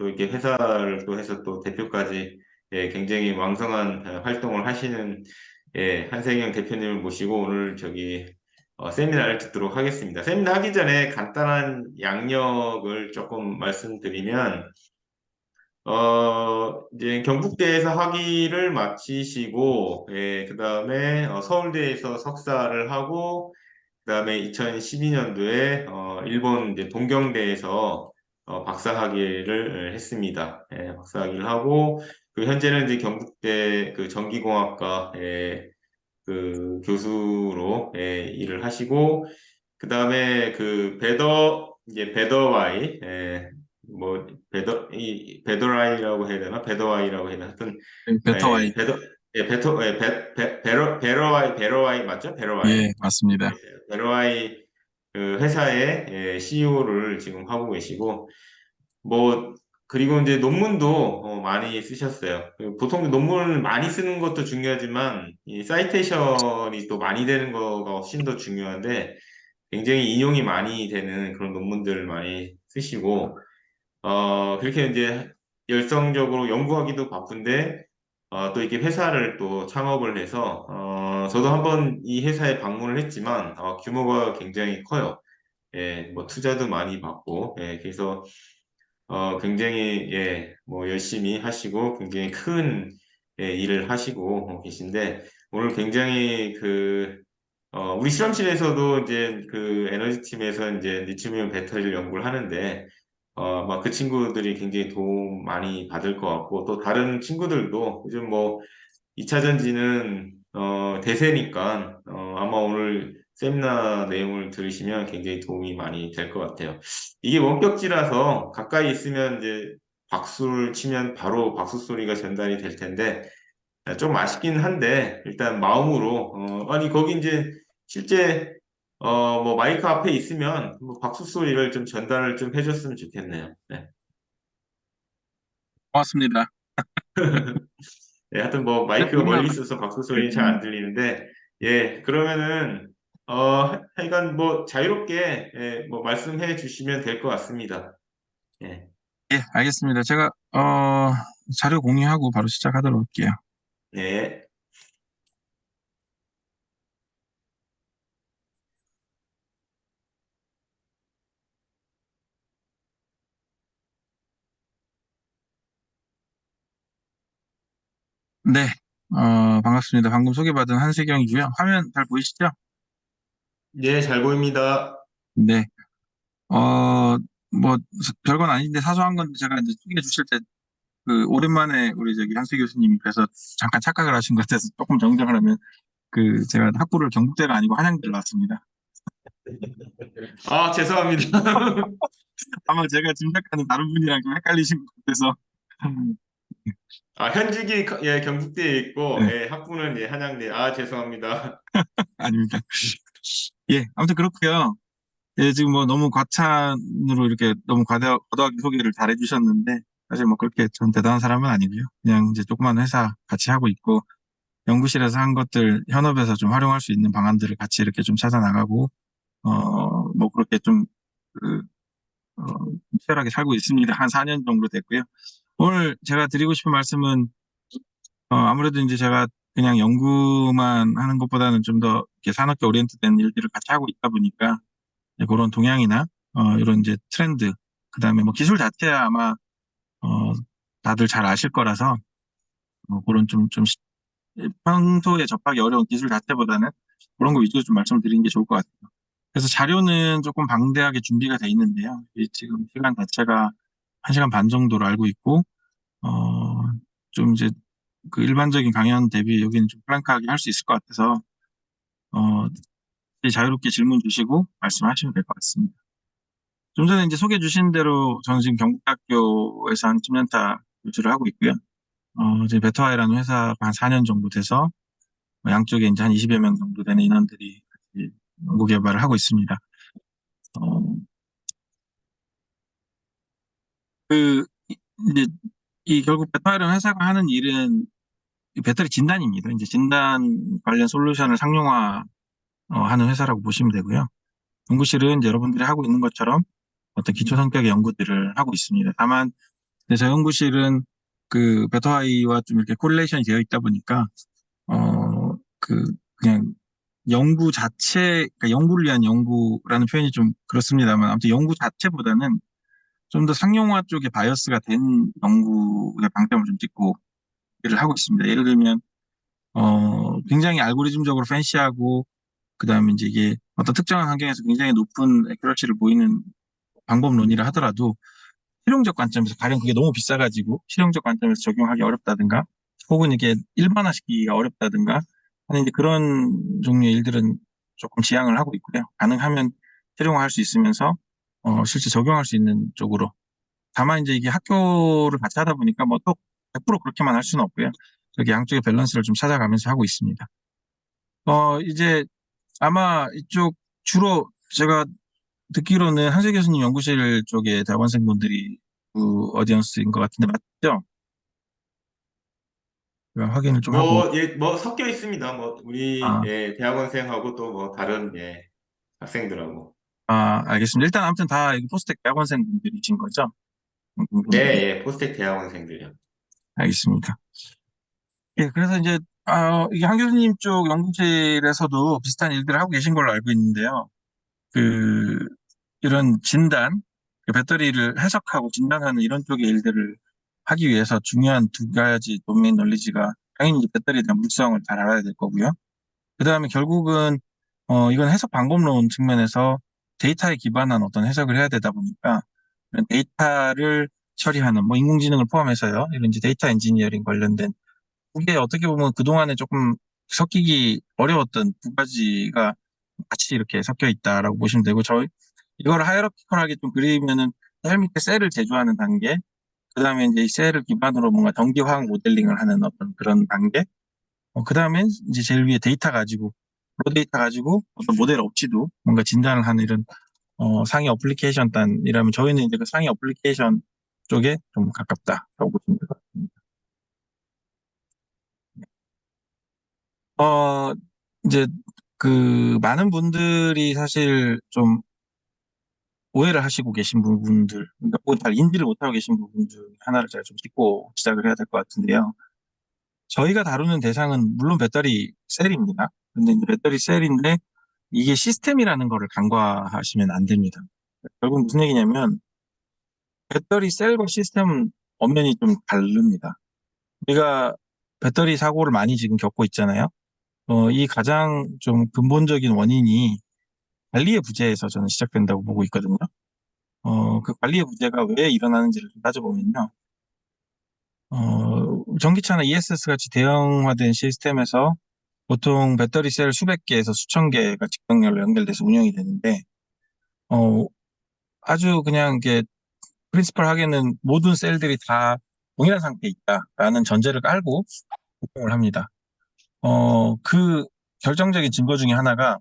또 이렇게 회사를 또 해서 또 대표까지 굉장히 왕성한 활동을 하시는 한생영 대표님을 모시고 오늘 세미나를 듣도록 하겠습니다. 세미나 하기 전에 간단한 양력을 조금 말씀드리면 이제 경북대에서 학위를 마치시고, 그 다음에 서울대에서 석사를 하고, 그 다음에 2012년도에 일본 이제 동경대에서 박사학위를 했습니다. 박사학위를 하고, 그 현재는 이제 경북대 그 전기공학과 그 교수로 일을 하시고, 그 다음에 그 이제 베더와이, 베더라이라고 해야 되나? 베더와이라고 해야 되나? 하여튼, 베터와이. 베더, 베러와이 맞죠? 베러와이. 예, 맞습니다. 베러와이 그 회사의 CEO를 지금 하고 계시고, 뭐, 그리고 이제 논문도 많이 쓰셨어요. 보통 논문을 많이 쓰는 것도 중요하지만, 이 사이테이션이 또 많이 되는 거가 훨씬 더 중요한데, 굉장히 인용이 많이 되는 그런 논문들을 많이 쓰시고, 그렇게 이제 열성적으로 연구하기도 바쁜데, 또 이렇게 회사를 또 창업을 해서, 저도 한번 이 회사에 방문을 했지만, 규모가 굉장히 커요. 뭐 투자도 많이 받고, 그래서 굉장히, 뭐, 열심히 하시고, 굉장히 큰, 일을 하시고 계신데, 오늘 굉장히 우리 실험실에서도 이제 그 에너지 팀에서 이제 리튬이온 배터리를 연구를 하는데, 막 그 친구들이 굉장히 도움 많이 받을 것 같고, 또 다른 친구들도 요즘 뭐, 2차 전지는 대세니까 아마 오늘 세미나 내용을 들으시면 굉장히 도움이 많이 될 것 같아요. 이게 원격지라서 가까이 있으면 이제 박수를 치면 바로 박수 소리가 전달이 될 텐데 좀 아쉽긴 한데 일단 마음으로 아니 거기 이제 실제 뭐 마이크 앞에 있으면 뭐 박수 소리를 좀 전달을 좀 해줬으면 좋겠네요. 네. 고맙습니다. 네, 하여튼 뭐 마이크가 멀리 우리나라. 있어서 박수 소리는 잘 안 들리는데 그러면은 하여간 뭐 자유롭게 뭐 말씀해 주시면 될 것 같습니다. 예. 예, 알겠습니다. 제가 자료 공유하고 바로 시작하도록 할게요. 네. 네, 반갑습니다. 방금 소개받은 한세경이고요. 화면 잘 보이시죠? 네, 잘 보입니다. 네. 뭐 별건 아닌데 사소한 건데 제가 이제 소개해 주실 때 그 오랜만에 우리 저기 한세 교수님이 그래서 잠깐 착각을 하신 것 같아서 조금 정정을 하면 그 제가 학부를 경북대가 아니고 한양대를 나왔습니다. 아, 죄송합니다. 아마 제가 짐작하는 다른 분이랑 좀 헷갈리신 것 같아서. 아, 현직이 경북대에 있고 네, 학부는 한양대. 아, 죄송합니다. 아닙니다. 예, 아무튼 그렇고요. 예, 지금 뭐 너무 과찬으로 이렇게 너무 과도하게 소개를 잘 해주셨는데, 사실 뭐 그렇게 전 대단한 사람은 아니고요. 그냥 이제 조그만 회사 같이 하고 있고, 연구실에서 한 것들 현업에서 좀 활용할 수 있는 방안들을 같이 이렇게 좀 찾아 나가고, 뭐 그렇게 좀, 그, 어, 치열하게 살고 있습니다. 한 4년 정도 됐고요. 오늘 제가 드리고 싶은 말씀은, 아무래도 이제 제가 그냥 연구만 하는 것보다는 좀 더 이렇게 산업계 오리엔트된 일들을 같이 하고 있다 보니까, 그런 동향이나 이런 이제 트렌드, 그다음에 뭐 기술 자체야 아마 어, 다들 잘 아실 거라서 그런 좀 평소에 접하기 어려운 기술 자체보다는 그런 거 위주로 좀 말씀을 드리는 게 좋을 것 같아요. 그래서 자료는 조금 방대하게 준비가 돼 있는데요. 지금 시간 자체가 1시간 반 정도로 알고 있고 좀 이제 그 일반적인 강연 대비 여기는 좀 플랑크하게 할 수 있을 것 같아서 어, 자유롭게 질문 주시고 말씀하시면 될 것 같습니다. 좀 전에 이제 소개해 주신 대로 저는 지금 경북대학교에서 한 10년차 교수를 하고 있고요. 이제 베터아이라는 회사가 한 4년 정도 돼서 양쪽에 이제 한 20여 명 정도 되는 인원들이 같이 연구 개발을 하고 있습니다. 어, 이제 이 결국 베터아이라는 회사가 하는 일은 이 배터리 진단입니다. 이제 진단 관련 솔루션을 상용화 하는 회사라고 보시면 되고요. 연구실은 이제 여러분들이 하고 있는 것처럼 어떤 기초 성격의 연구들을 하고 있습니다. 다만 근데 저 연구실은 그 베터하이와 좀 이렇게 콜레이션이 되어 있다 보니까, 그, 그냥 연구 자체, 그러니까 연구를 위한 연구라는 표현이 좀 그렇습니다만, 아무튼 연구 자체보다는 좀 더 상용화 쪽에 바이어스가 된 연구의 방점을 좀 찍고 일을 하고 있습니다. 예를 들면, 굉장히 알고리즘적으로 팬시하고, 그 다음에 이제 이게 어떤 특정한 환경에서 굉장히 높은 애큐러시를 보이는 방법론이라 하더라도, 실용적 관점에서 가령 그게 너무 비싸가지고 실용적 관점에서 적용하기 어렵다든가 혹은 이게 일반화시키기가 어렵다든가 하는 이제 그런 종류의 일들은 조금 지양을 하고 있고요. 가능하면 실용화할 수 있으면서 실제 적용할 수 있는 쪽으로. 다만 이제 이게 학교를 같이 하다 보니까 뭐 또 100% 그렇게만 할 수는 없고요. 이렇게 양쪽의 밸런스를 좀 찾아가면서 하고 있습니다. 이제 아마 이쪽 주로 제가 듣기로는 한세 교수님 연구실 쪽에 대학원생분들이 그 어디언스인 것 같은데 맞죠? 제가 확인을 좀 하고. 뭐, 예, 뭐 섞여 있습니다. 뭐 우리 아, 예, 대학원생하고 또 뭐 다른 예, 학생들하고. 알겠습니다. 일단 아무튼 다 여기 포스텍 대학원생분들이신 거죠? 네, 분들이. 예, 포스텍 대학원생들이요. 알겠습니다. 예, 그래서 이제 이게 한 교수님 쪽 연구실에서도 비슷한 일들을 하고 계신 걸로 알고 있는데요. 그 이런 진단, 그 배터리를 해석하고 진단하는 이런 쪽의 일들을 하기 위해서 중요한 두 가지 도메인 널리지가 당연히 이제 배터리에 대한 물성을 잘 알아야 될 거고요. 그 다음에 결국은 이건 해석 방법론 측면에서 데이터에 기반한 어떤 해석을 해야 되다 보니까 이런 데이터를 처리하는 뭐 인공지능을 포함해서요. 이런 이제 데이터 엔지니어링 관련된 그게 어떻게 보면 그동안에 조금 섞이기 어려웠던 두 가지가 같이 이렇게 섞여 있다라고 보시면 되고 저희 이걸 하이라키컬하게 좀 그리면은 셀 밑에 셀을 제조하는 단계, 그다음에 이제 이 셀을 기반으로 뭔가 전기화학 모델링을 하는 어떤 그런 단계, 그다음에 이제 제일 위에 데이터 가지고 로 데이터 가지고 어떤 모델 없이도 뭔가 진단을 하는 이런 상위 어플리케이션 단이라면 저희는 이제 그 상위 어플리케이션 쪽에 좀 가깝다라고 보시면 될 것 같습니다. 어, 이제 그 많은 분들이 사실 좀 오해를 하시고 계신 부분들, 그러니까 뭐잘 인지를 못하고 계신 부분 중 하나를 제가 좀 짚고 시작을 해야 될 것 같은데요. 저희가 다루는 대상은 물론 배터리 셀입니다. 근데 이제 배터리 셀인데 이게 시스템이라는 거를 간과하시면 안 됩니다. 결국 무슨 얘기냐면 배터리 셀과 시스템은 엄연히 좀 다릅니다. 우리가 배터리 사고를 많이 지금 겪고 있잖아요. 이 가장 좀 근본적인 원인이 관리의 부재에서 저는 시작된다고 보고 있거든요. 그 관리의 부재가 왜 일어나는지를 좀 따져보면요. 전기차나 ESS 같이 대형화된 시스템에서 보통 배터리 셀 수백 개에서 수천 개가 직방열로 연결돼서 운영이 되는데, 어, 아주 그냥 이게 프린시플 하게는 모든 셀들이 다 동일한 상태에 있다라는 전제를 깔고 운영을 합니다. 그 결정적인 증거 중에 하나가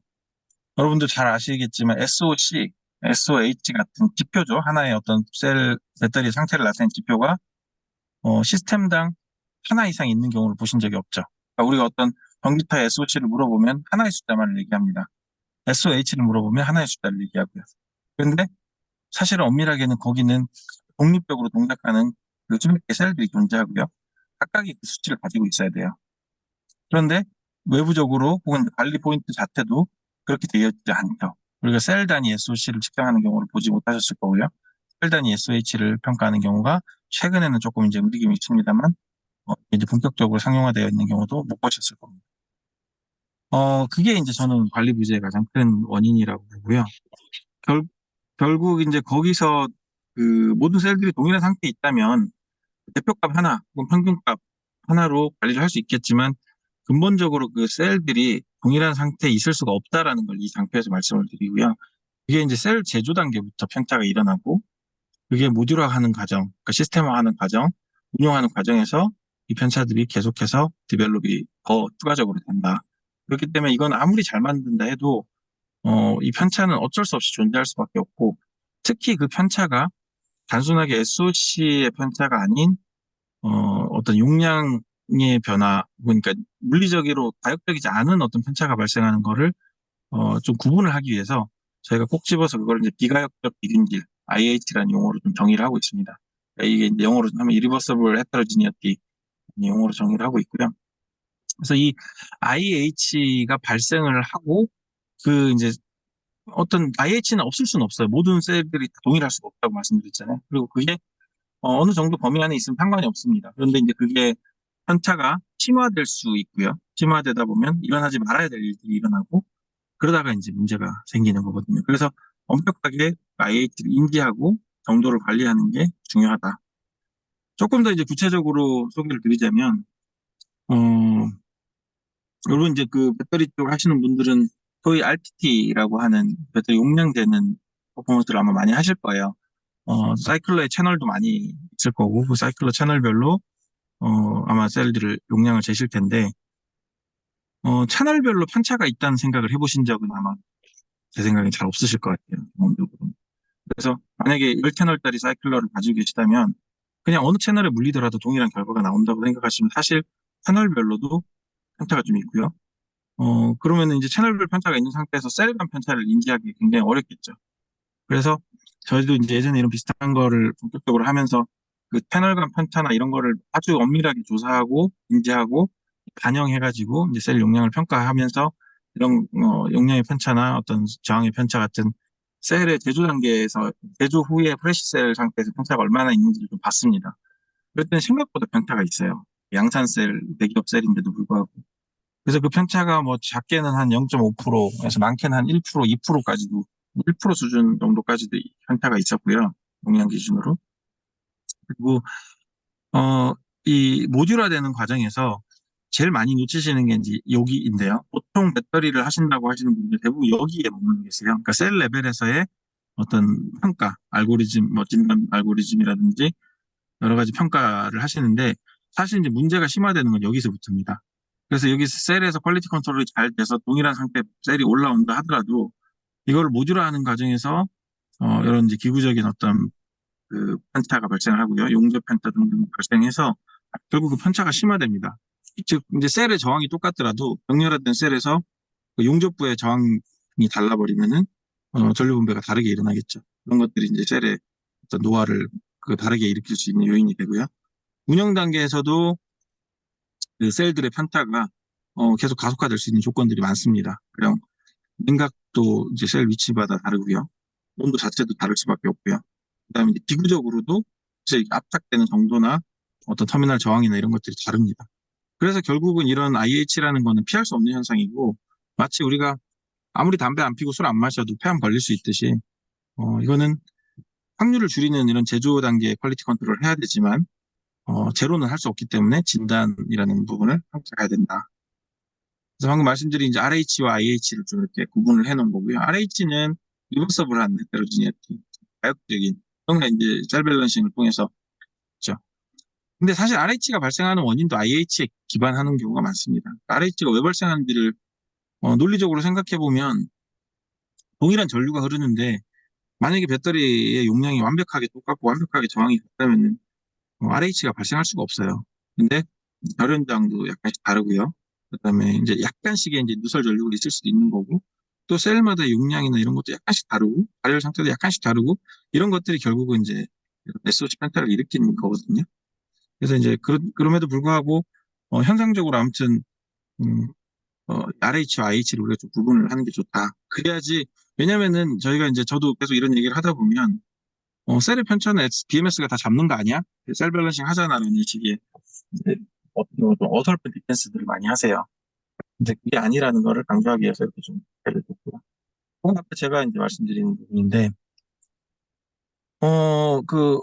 여러분들 잘 아시겠지만 SOC, SOH 같은 지표죠. 하나의 어떤 셀 배터리 상태를 나타내는 지표가 시스템당 하나 이상 있는 경우를 보신 적이 없죠. 그러니까 우리가 어떤 전기차의 SOC를 물어보면 하나의 숫자만을 얘기합니다. SOH를 물어보면 하나의 숫자를 얘기하고요. 그런데 사실은 엄밀하게는 거기는 독립적으로 동작하는 그 수백 개 셀들이 존재하고요. 각각의 그 수치를 가지고 있어야 돼요. 그런데 외부적으로 혹은 관리 포인트 자체도 그렇게 되어 있지 않죠. 우리가 셀 단위 SOC를 측정하는 경우를 보지 못하셨을 거고요. 셀 단위 SOH를 평가하는 경우가 최근에는 조금 이제 움직임이 있습니다만 이제 본격적으로 상용화되어 있는 경우도 못 보셨을 겁니다. 그게 이제 저는 관리 부재의 가장 큰 원인이라고 보고요. 결, 결국 이제 거기서 그 모든 셀들이 동일한 상태에 있다면 대표값 하나 혹은 평균값 하나로 관리를 할 수 있겠지만 근본적으로 그 셀들이 동일한 상태에 있을 수가 없다라는 걸 이 장표에서 말씀을 드리고요. 이게 이제 셀 제조 단계부터 편차가 일어나고 그게 모듈화하는 과정, 그러니까 시스템화하는 과정, 운용하는 과정에서 이 편차들이 계속해서 디벨롭이 더 추가적으로 된다. 그렇기 때문에 이건 아무리 잘 만든다 해도 이 편차는 어쩔 수 없이 존재할 수밖에 없고 특히 그 편차가 단순하게 SOC의 편차가 아닌 어떤 용량의 변화, 그러니까 물리적으로 가역적이지 않은 어떤 편차가 발생하는 거를 좀 구분을 하기 위해서 저희가 꼭 집어서 그걸 이제 비가역적 비균질, IH라는 용어로 좀 정의를 하고 있습니다. 이게 이제 영어로 하면 irreversible heterogeneity 용어로 정의를 하고 있고요. 그래서 이 IH가 발생을 하고 그 이제 어떤 IH는 없을 수는 없어요. 모든 셀들이 다 동일할 수가 없다고 말씀드렸잖아요. 그리고 그게 어느 정도 범위 안에 있으면 상관이 없습니다. 그런데 이제 그게 편차가 심화될 수 있고요. 심화되다 보면 일어나지 말아야 될 일들이 일어나고 그러다가 이제 문제가 생기는 거거든요. 그래서 엄격하게 IH를 인지하고 정도를 관리하는 게 중요하다. 조금 더 이제 구체적으로 소개를 드리자면, 어, 여러분 이제 그 배터리 쪽 하시는 분들은 소위 RTT라고 하는 배터리 용량 되는 퍼포먼스를 아마 많이 하실 거예요. 사이클러의 채널도 많이 있을 거고, 그 사이클러 채널별로 아마 셀들을 용량을 재실 텐데, 채널별로 편차가 있다는 생각을 해보신 적은 아마 제 생각엔 잘 없으실 것 같아요. 경험적으로. 그래서 만약에 10채널짜리 사이클러를 가지고 계시다면 그냥 어느 채널에 물리더라도 동일한 결과가 나온다고 생각하시면 사실 채널별로도 편차가 좀 있고요. 그러면 이제 채널별 편차가 있는 상태에서 셀 간 편차를 인지하기 굉장히 어렵겠죠. 그래서 저희도 이제 예전에 이런 비슷한 거를 본격적으로 하면서 그 채널 간 편차나 이런 거를 아주 엄밀하게 조사하고 인지하고 반영해가지고 이제 셀 용량을 평가하면서 이런 용량의 편차나 어떤 저항의 편차 같은 셀의 제조 단계에서 제조 후에 프레시 셀 상태에서 편차가 얼마나 있는지를 좀 봤습니다. 그랬더니 생각보다 편차가 있어요. 양산 셀, 대기업 셀인데도 불구하고. 그래서 그 편차가 뭐 작게는 한 0.5%에서 많게는 한 1%, 2%까지도 1% 수준 정도까지도 편차가 있었고요. 용량 기준으로. 그리고 이 모듈화되는 과정에서 제일 많이 놓치시는 게 이제 여기인데요. 보통 배터리를 하신다고 하시는 분들 대부분 여기에 머무는 계세요. 그러니까 셀 레벨에서의 어떤 평가, 알고리즘, 뭐 진단 알고리즘이라든지 여러 가지 평가를 하시는데 사실 이제 문제가 심화되는 건 여기서부터입니다. 그래서 여기 셀에서 퀄리티 컨트롤이 잘 돼서 동일한 상태 셀이 올라온다 하더라도 이걸 모듈화하는 과정에서 이런 이제 기구적인 어떤 그 편차가 발생을 하고요. 용접 편차 등등 발생해서 결국 그 편차가 심화됩니다. 즉 이제 셀의 저항이 똑같더라도 격렬화된 셀에서 그 용접부의 저항이 달라버리면은 전류 분배가 다르게 일어나겠죠. 그런 것들이 이제 셀의 어떤 노화를 그 다르게 일으킬 수 있는 요인이 되고요. 운영 단계에서도 그 셀들의 편차가 계속 가속화될 수 있는 조건들이 많습니다. 그냥 냉각도 이제 셀 위치마다 다르고요. 온도 자체도 다를 수밖에 없고요. 그다음에 이제 기구적으로도 이제 압착되는 정도나 어떤 터미널 저항이나 이런 것들이 다릅니다. 그래서 결국은 이런 IH라는 거는 피할 수 없는 현상이고 마치 우리가 아무리 담배 안 피고 술 안 마셔도 폐암 걸릴 수 있듯이 이거는 확률을 줄이는 이런 제조 단계의 퀄리티 컨트롤을 해야 되지만 제로는 할 수 없기 때문에 진단이라는 부분을 함께 가야 된다. 그래서 방금 말씀드린 이제 RH와 IH를 좀 이렇게 구분을 해 놓은 거고요. RH는 리버서블한 헤테로지니티, 가역적인, 그러니까 이제 셀 밸런싱을 통해서 그렇죠. 근데 사실 RH가 발생하는 원인도 IH에 기반하는 경우가 많습니다. RH가 왜 발생하는지를 논리적으로 생각해 보면 동일한 전류가 흐르는데 만약에 배터리의 용량이 완벽하게 똑같고 완벽하게 저항이 같다면 RH가 발생할 수가 없어요. 근데 결연장도 약간씩 다르고요. 그다음에 이제 약간씩의 이제 누설 전류가 있을 수도 있는 거고 또 셀마다 용량이나 이런 것도 약간씩 다르고 발열 상태도 약간씩 다르고 이런 것들이 결국은 이제 SOC 편타를 일으키는 거거든요. 그래서 이제 그럼에도 불구하고 현상적으로 아무튼 음, RH와 IH를 우리가 좀 구분을 하는 게 좋다. 그래야지 왜냐면은 저희가 이제 저도 계속 이런 얘기를 하다 보면 셀의 편차는 BMS가 다 잡는 거 아니야? 셀 밸런싱 하잖아라는 식의 이제 어떻게 보면 좀 어설픈 디펜스들을 많이 하세요. 근데 그게 아니라는 거를 강조하기 위해서 이렇게 좀 예를 들고요. 그건 아까 제가 이제 말씀드린 부분인데, 그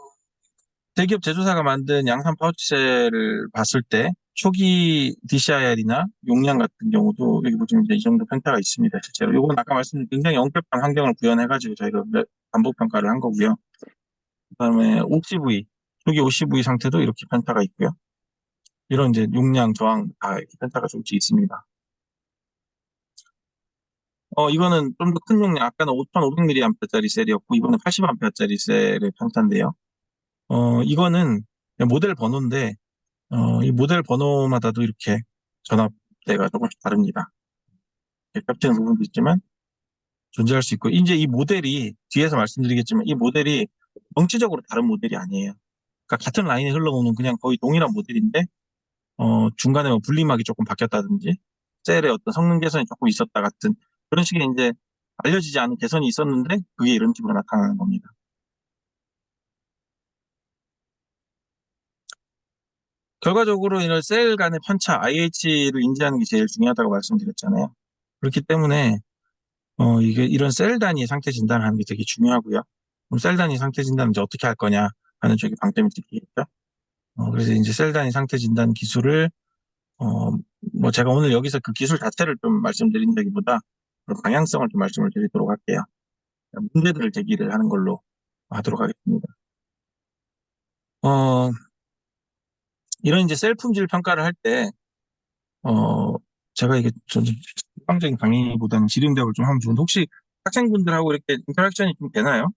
대기업 제조사가 만든 양산 파우치셀을 봤을 때 초기 DCIR이나 용량 같은 경우도 여기 보시면 이제 이 정도 편차가 있습니다. 실제로 이건 아까 말씀드린 굉장히 엄격한 환경을 구현해가지고 저희가 반복 평가를 한 거고요. 그다음에 OCV 초기 OCV 상태도 이렇게 편차가 있고요. 이런 이제 용량 저항 다 이렇게 편차가 조금씩 있습니다. 이거는 좀 더 큰 용량, 아까는 5,500mAh짜리 셀이었고, 이거는 80A짜리 셀의 편차인데요. 이거는 모델 번호인데, 이 모델 번호마다도 이렇게 전압대가 조금씩 다릅니다. 이렇게 겹치는 부분도 있지만, 존재할 수 있고, 이제 이 모델이, 뒤에서 말씀드리겠지만, 이 모델이 정치적으로 다른 모델이 아니에요. 그러니까 같은 라인에 흘러오는 그냥 거의 동일한 모델인데 중간에 뭐 분리막이 조금 바뀌었다든지 셀의 어떤 성능 개선이 조금 있었다 같은 그런 식의 이제 알려지지 않은 개선이 있었는데 그게 이런 식으로 나타나는 겁니다. 결과적으로 이런 셀 간의 편차 IH를 인지하는 게 제일 중요하다고 말씀드렸잖아요. 그렇기 때문에 이게 이런 셀 단위 상태 진단을 하는 게 되게 중요하고요. 그럼 셀 단위 상태 진단은 이제 어떻게 할 거냐 하는 쪽에 방점이 찍히겠죠. 그래서 이제 셀 단위 상태 진단 기술을 어, 뭐 제가 오늘 여기서 그 기술 자체를 좀 말씀드린다기보다 그런 방향성을 좀 말씀을 드리도록 할게요. 문제들을 제기를 하는 걸로 하도록 하겠습니다. 어, 이런 이제 셀 품질 평가를 할 때, 어, 제가 이게 좀 일방적인 강의보다는 지름대업을 좀 하면 좋은데, 혹시 학생분들하고 이렇게 인터랙션이 좀 되나요?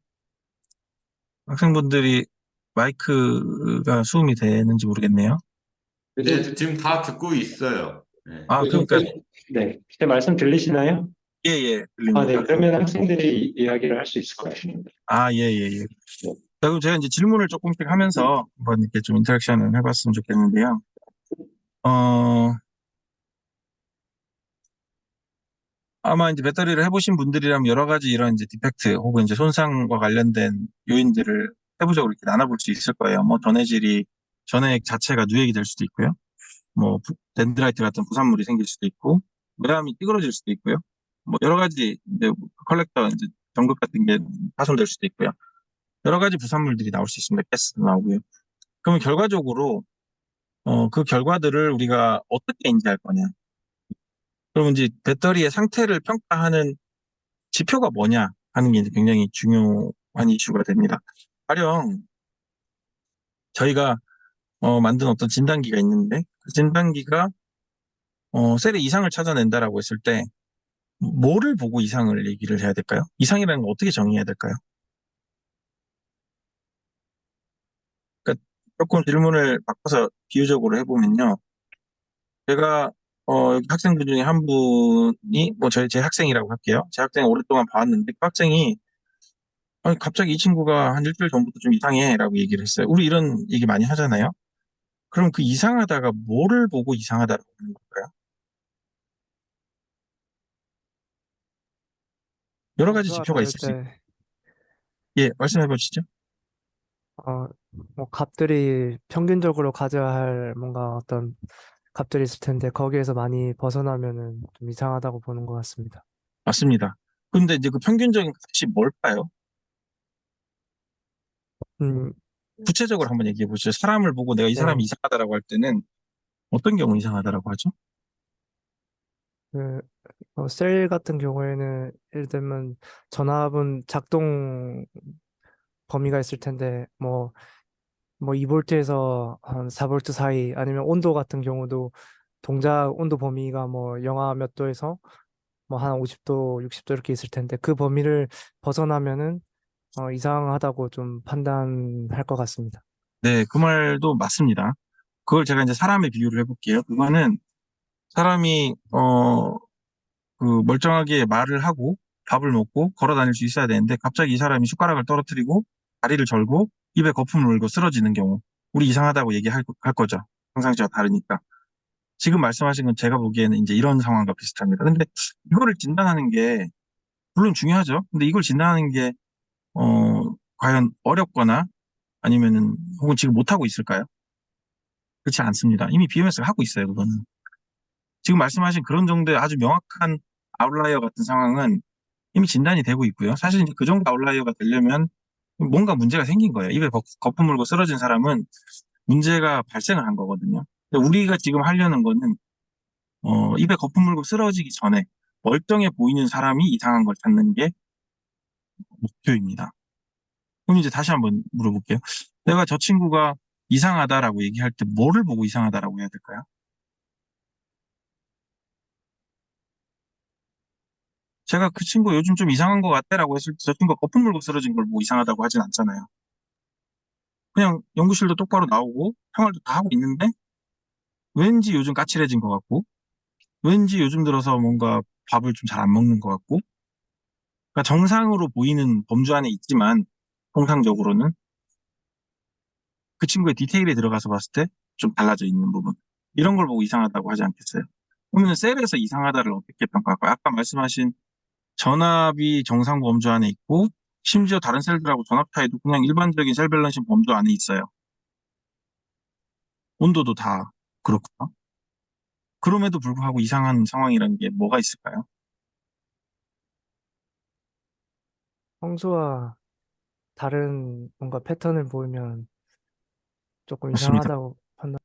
학생분들이 마이크가 수음이 되는지 모르겠네요. 네, 지금 다 듣고 있어요. 네. 아, 그러니까, 네, 제 말씀 들리시나요? 예, 예, 아, 네, 들립니다. 그러면 학생들이 이야기를 할 수 있을 것 같습니다. 아, 예, 예, 예. 자, 그럼 제가 이제 질문을 조금씩 하면서 한번 이렇게 좀 인터랙션을 해봤으면 좋겠는데요. 어, 아마 이제 배터리를 해보신 분들이라면 여러 가지 이런 이제 디펙트 혹은 이제 손상과 관련된 요인들을 세부적으로 이렇게 나눠볼 수 있을 거예요. 뭐 전액 자체가 누액이 될 수도 있고요. 뭐 덴드라이트 같은 부산물이 생길 수도 있고, 매암이 찌그러질 수도 있고요. 뭐 여러 가지 이제 컬렉터 이제 전극 같은 게 파손될 수도 있고요. 여러 가지 부산물들이 나올 수 있습니다. 가스도 나오고요. 그러면 결과적으로 그 결과들을 우리가 어떻게 인지할 거냐? 그러면 이제 배터리의 상태를 평가하는 지표가 뭐냐 하는 게 이제 굉장히 중요한 이슈가 됩니다. 가령 저희가 만든 어떤 진단기가 있는데 그 진단기가 셀의 이상을 찾아낸다라고 했을 때 뭐를 보고 이상을 얘기를 해야 될까요? 이상이라는 걸 어떻게 정의해야 될까요? 그러니까 조금 질문을 바꿔서 비유적으로 해보면요. 제가 여기 학생분 중에 한 분이 뭐 제 학생이라고 할게요. 제 학생 오랫동안 봐왔는데 그 학생이 아니, 갑자기 이 친구가 한 일주일 전부터 좀 이상해라고 얘기를 했어요. 우리 이런 얘기 많이 하잖아요. 그럼 그 이상하다가 뭐를 보고 이상하다라고 하는 걸까요? 여러 가지 원소와 지표가 다를 있을 수 있... 때, 예, 말씀해 보시죠. 어, 뭐 값들이 평균적으로 가져야 할 뭔가 어떤 값들이 있을 텐데 거기에서 많이 벗어나면은 좀 이상하다고 보는 것 같습니다. 맞습니다. 근데 이제 그 평균적인 값이 뭘까요? 음, 구체적으로 한번 얘기해 보시죠. 사람을 보고 내가 이 사람이 네, 이상하다라고 할 때는 어떤 경우 이상하다라고 하죠? 그, 셀 같은 경우에는 예를 들면 전압은 작동 범위가 있을 텐데 뭐 2볼트에서 한 4볼트 사이 아니면 온도 같은 경우도 동작 온도 범위가 뭐 영하 몇 도에서 뭐 한 50도, 60도 이렇게 있을 텐데 그 범위를 벗어나면은 이상하다고 좀 판단할 것 같습니다. 네, 그 말도 맞습니다. 그걸 제가 이제 사람의 비유를 해볼게요. 그거는 사람이 그 멀쩡하게 말을 하고 밥을 먹고 걸어 다닐 수 있어야 되는데 갑자기 이 사람이 숟가락을 떨어뜨리고 다리를 절고 입에 거품을 물고 쓰러지는 경우 우리 이상하다고 할 거죠. 평상시와 다르니까. 지금 말씀하신 건 제가 보기에는 이제 이런 상황과 비슷합니다. 근데 이거를 진단하는 게 물론 중요하죠. 근데 이걸 진단하는 게 과연 어렵거나 아니면은 혹은 지금 못하고 있을까요? 그렇지 않습니다. 이미 BMS가 하고 있어요, 그거는. 지금 말씀하신 그런 정도의 아주 명확한 아웃라이어 같은 상황은 이미 진단이 되고 있고요. 사실 이제 그 정도 아웃라이어가 되려면 뭔가 문제가 생긴 거예요. 입에 거품 물고 쓰러진 사람은 문제가 발생을 한 거거든요. 근데 우리가 지금 하려는 거는 입에 거품 물고 쓰러지기 전에 멀쩡해 보이는 사람이 이상한 걸 찾는 게 목표입니다. 그럼 이제 다시 한번 물어볼게요. 내가 저 친구가 이상하다라고 얘기할 때 뭐를 보고 이상하다라고 해야 될까요? 제가 그 친구 요즘 좀 이상한 것 같다라고 했을 때 저 친구가 거품 물고 쓰러진 걸 보고 이상하다고 하진 않잖아요. 그냥 연구실도 똑바로 나오고 생활도 다 하고 있는데 왠지 요즘 까칠해진 것 같고 왠지 요즘 들어서 뭔가 밥을 좀 잘 안 먹는 것 같고 그러니까 정상으로 보이는 범주 안에 있지만 통상적으로는 그 친구의 디테일에 들어가서 봤을 때 좀 달라져 있는 부분. 이런 걸 보고 이상하다고 하지 않겠어요? 그러면 셀에서 이상하다를 어떻게 평가할까요? 아까 말씀하신 전압이 정상 범주 안에 있고, 심지어 다른 셀들하고 전압 차이도 그냥 일반적인 셀 밸런싱 범주 안에 있어요. 온도도 다 그렇고요. 그럼에도 불구하고 이상한 상황이라는 게 뭐가 있을까요? 평소와 다른 뭔가 패턴을 보이면 조금 맞습니다. 이상하다고 판단.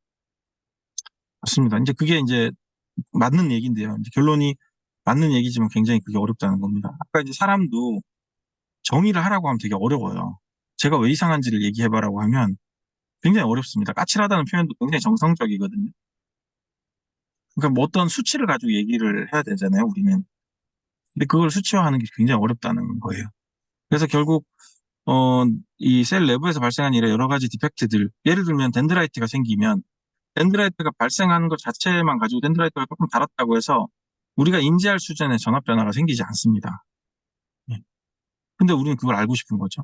맞습니다. 이제 그게 이제 맞는 얘기인데요. 이제 결론이 맞는 얘기지만 굉장히 그게 어렵다는 겁니다. 아까 이제 사람도 정의를 하라고 하면 되게 어려워요. 제가 왜 이상한지를 얘기해봐라고 하면 굉장히 어렵습니다. 까칠하다는 표현도 굉장히 정성적이거든요. 그러니까 뭐 어떤 수치를 가지고 얘기를 해야 되잖아요, 우리는. 근데 그걸 수치화하는 게 굉장히 어렵다는 거예요. 그래서 결국 이 셀 내부에서 발생한 일의 여러 가지 디펙트들, 예를 들면 덴드라이트가 생기면 덴드라이트가 발생하는 것 자체만 가지고 덴드라이트가 조금 달았다고 해서 우리가 인지할 수준의 전압 변화가 생기지 않습니다. 예. 근데 우리는 그걸 알고 싶은 거죠.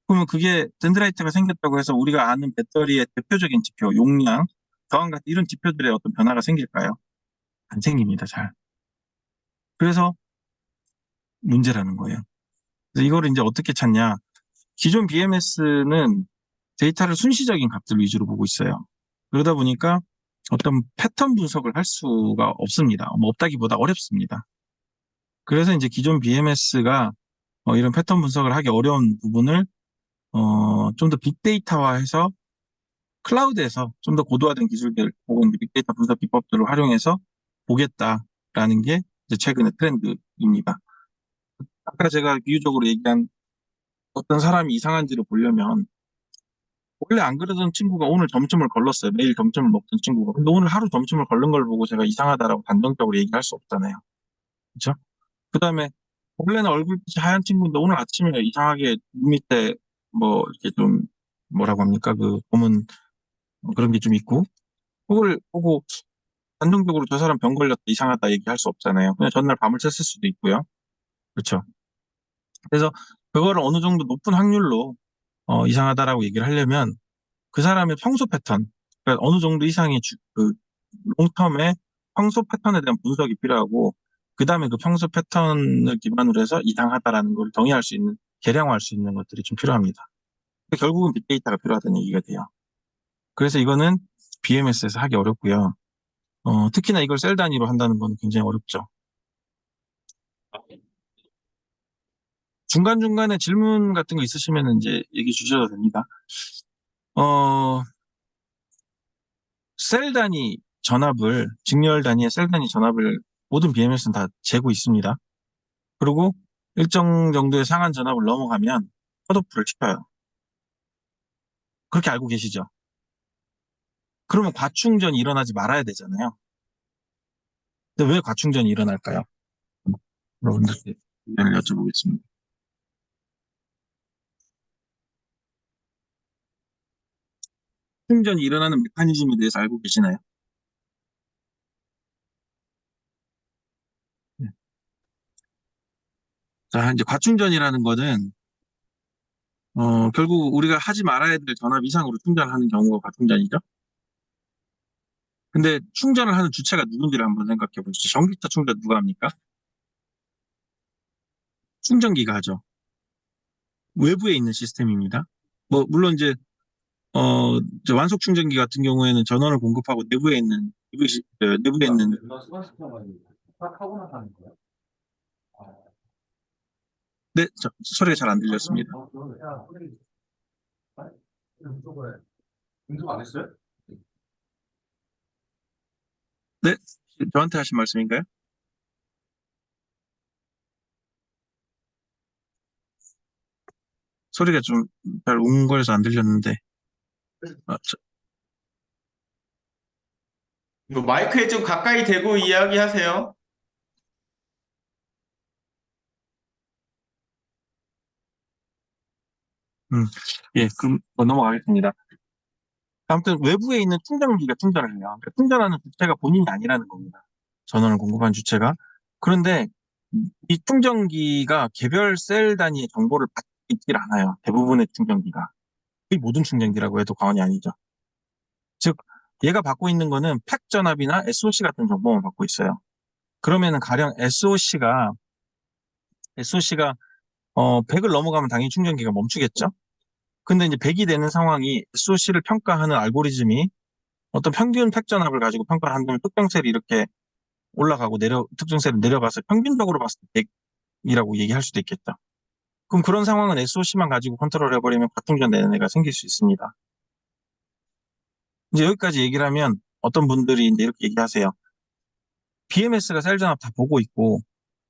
그러면 그게 덴드라이트가 생겼다고 해서 우리가 아는 배터리의 대표적인 지표, 용량, 저항 같은 이런 지표들의 어떤 변화가 생길까요? 안 생깁니다, 잘. 그래서 문제라는 거예요. 그래서 이거를 이제 어떻게 찾냐? 기존 BMS는 데이터를 순시적인 값들 위주로 보고 있어요. 그러다 보니까 어떤 패턴 분석을 할 수가 없습니다. 뭐 없다기보다 어렵습니다. 그래서 이제 기존 BMS가 이런 패턴 분석을 하기 어려운 부분을 좀 더 빅데이터화해서 클라우드에서 좀 더 고도화된 기술들 혹은 빅데이터 분석 기법들을 활용해서 보겠다라는 게 이제 최근의 트렌드입니다. 아까 제가 비유적으로 얘기한 어떤 사람이 이상한지를 보려면 원래 안 그러던 친구가 오늘 점심을 걸렀어요. 매일 점심을 먹던 친구가. 근데 오늘 하루 점심을 걸른 걸 보고 제가 이상하다라고 단정적으로 얘기할 수 없잖아요. 그렇죠? 그다음에 원래는 얼굴빛이 하얀 친구인데 오늘 아침에 이상하게 눈 밑에 뭐 이렇게 좀 뭐라고 합니까? 그 검은 그런 게 좀 있고 그걸 보고 단정적으로 저 사람 병 걸렸다 이상하다 얘기할 수 없잖아요. 그냥 전날 밤을 샜을 수도 있고요. 그렇죠? 그래서 그거를 어느 정도 높은 확률로 이상하다라고 얘기를 하려면 그 사람의 평소 패턴, 그러니까 어느 정도 이상의 그 롱텀의 평소 패턴에 대한 분석이 필요하고, 그 다음에 그 평소 패턴을 기반으로 해서 이상하다라는 걸 정의할 수 있는, 계량화할 수 있는 것들이 좀 필요합니다. 결국은 빅데이터가 필요하다는 얘기가 돼요. 그래서 이거는 BMS에서 하기 어렵고요. 특히나 이걸 셀 단위로 한다는 건 굉장히 어렵죠. 중간중간에 질문 같은 거 있으시면 이제 얘기 주셔도 됩니다. 어, 셀 단위 전압을, 직렬 단위의 셀 단위 전압을 모든 BMS는 다 재고 있습니다. 그리고 일정 정도의 상한 전압을 넘어가면 컷오프를 시켜요. 그렇게 알고 계시죠? 그러면 과충전이 일어나지 말아야 되잖아요. 근데 왜 과충전이 일어날까요? 여러분들께 의견을 여쭤보겠습니다. 충전이 일어나는 메커니즘에 대해서 알고 계시나요? 네. 자, 이제 과충전이라는 거는 결국 우리가 하지 말아야 될 전압 이상으로 충전하는 경우가 과충전이죠. 근데 충전을 하는 주체가 누군지를 한번 생각해 보시죠. 전기차 충전 누가 합니까? 충전기가 하죠. 외부에 있는 시스템입니다. 뭐 물론 이제 이제 완속 충전기 같은 경우에는 전원을 공급하고 내부에 있는 내부에 있는 네, 소리가 잘 안 들렸습니다. 네, 저한테 하신 말씀인가요? 소리가 좀 잘 웅거려서 안 들렸는데 아, 뭐 마이크에 좀 가까이 대고 이야기하세요. 음, 예, 그럼 넘어가겠습니다. 아무튼 외부에 있는 충전기가 충전을 해요. 그러니까 충전하는 주체가 본인이 아니라는 겁니다. 전원을 공급한 주체가. 그런데 이 충전기가 개별 셀 단위의 정보를 받고 있질 않아요. 대부분의 충전기가. 거의 모든 충전기라고 해도 과언이 아니죠. 즉, 얘가 받고 있는 거는 팩 전압이나 SOC 같은 정보만 받고 있어요. 그러면은 가령 SOC가 100을 넘어가면 당연히 충전기가 멈추겠죠. 근데 이제 100이 되는 상황이 SOC를 평가하는 알고리즘이 어떤 평균 팩 전압을 가지고 평가를 한다면 특정셀이 이렇게 올라가고 특정셀을 내려가서 평균적으로 봤을 때 100이라고 얘기할 수도 있겠다. 그럼 그런 상황은 SOC만 가지고 컨트롤 해버리면 과충전 되는 애가 생길 수 있습니다. 이제 여기까지 얘기를 하면 어떤 분들이 이제 이렇게 얘기하세요. BMS가 셀 전압 다 보고 있고,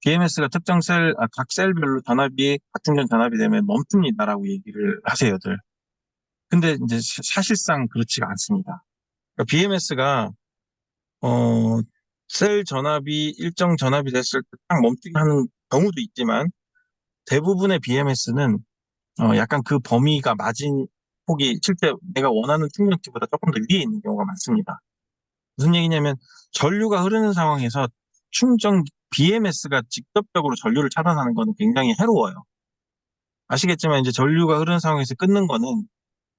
BMS가 각 셀별로 전압이, 과충전 전압이 되면 멈춥니다라고 얘기를 하세요들. 근데 이제 사실상 그렇지가 않습니다. 그러니까 BMS가, 셀 전압이 일정 전압이 됐을 때 딱 멈추게 하는 경우도 있지만, 대부분의 BMS는 약간 그 범위가 마진 폭이 실제 내가 원하는 충전치보다 조금 더 위에 있는 경우가 많습니다. 무슨 얘기냐면 전류가 흐르는 상황에서 BMS가 직접적으로 전류를 차단하는 거는 굉장히 해로워요. 아시겠지만 이제 전류가 흐르는 상황에서 끊는 거는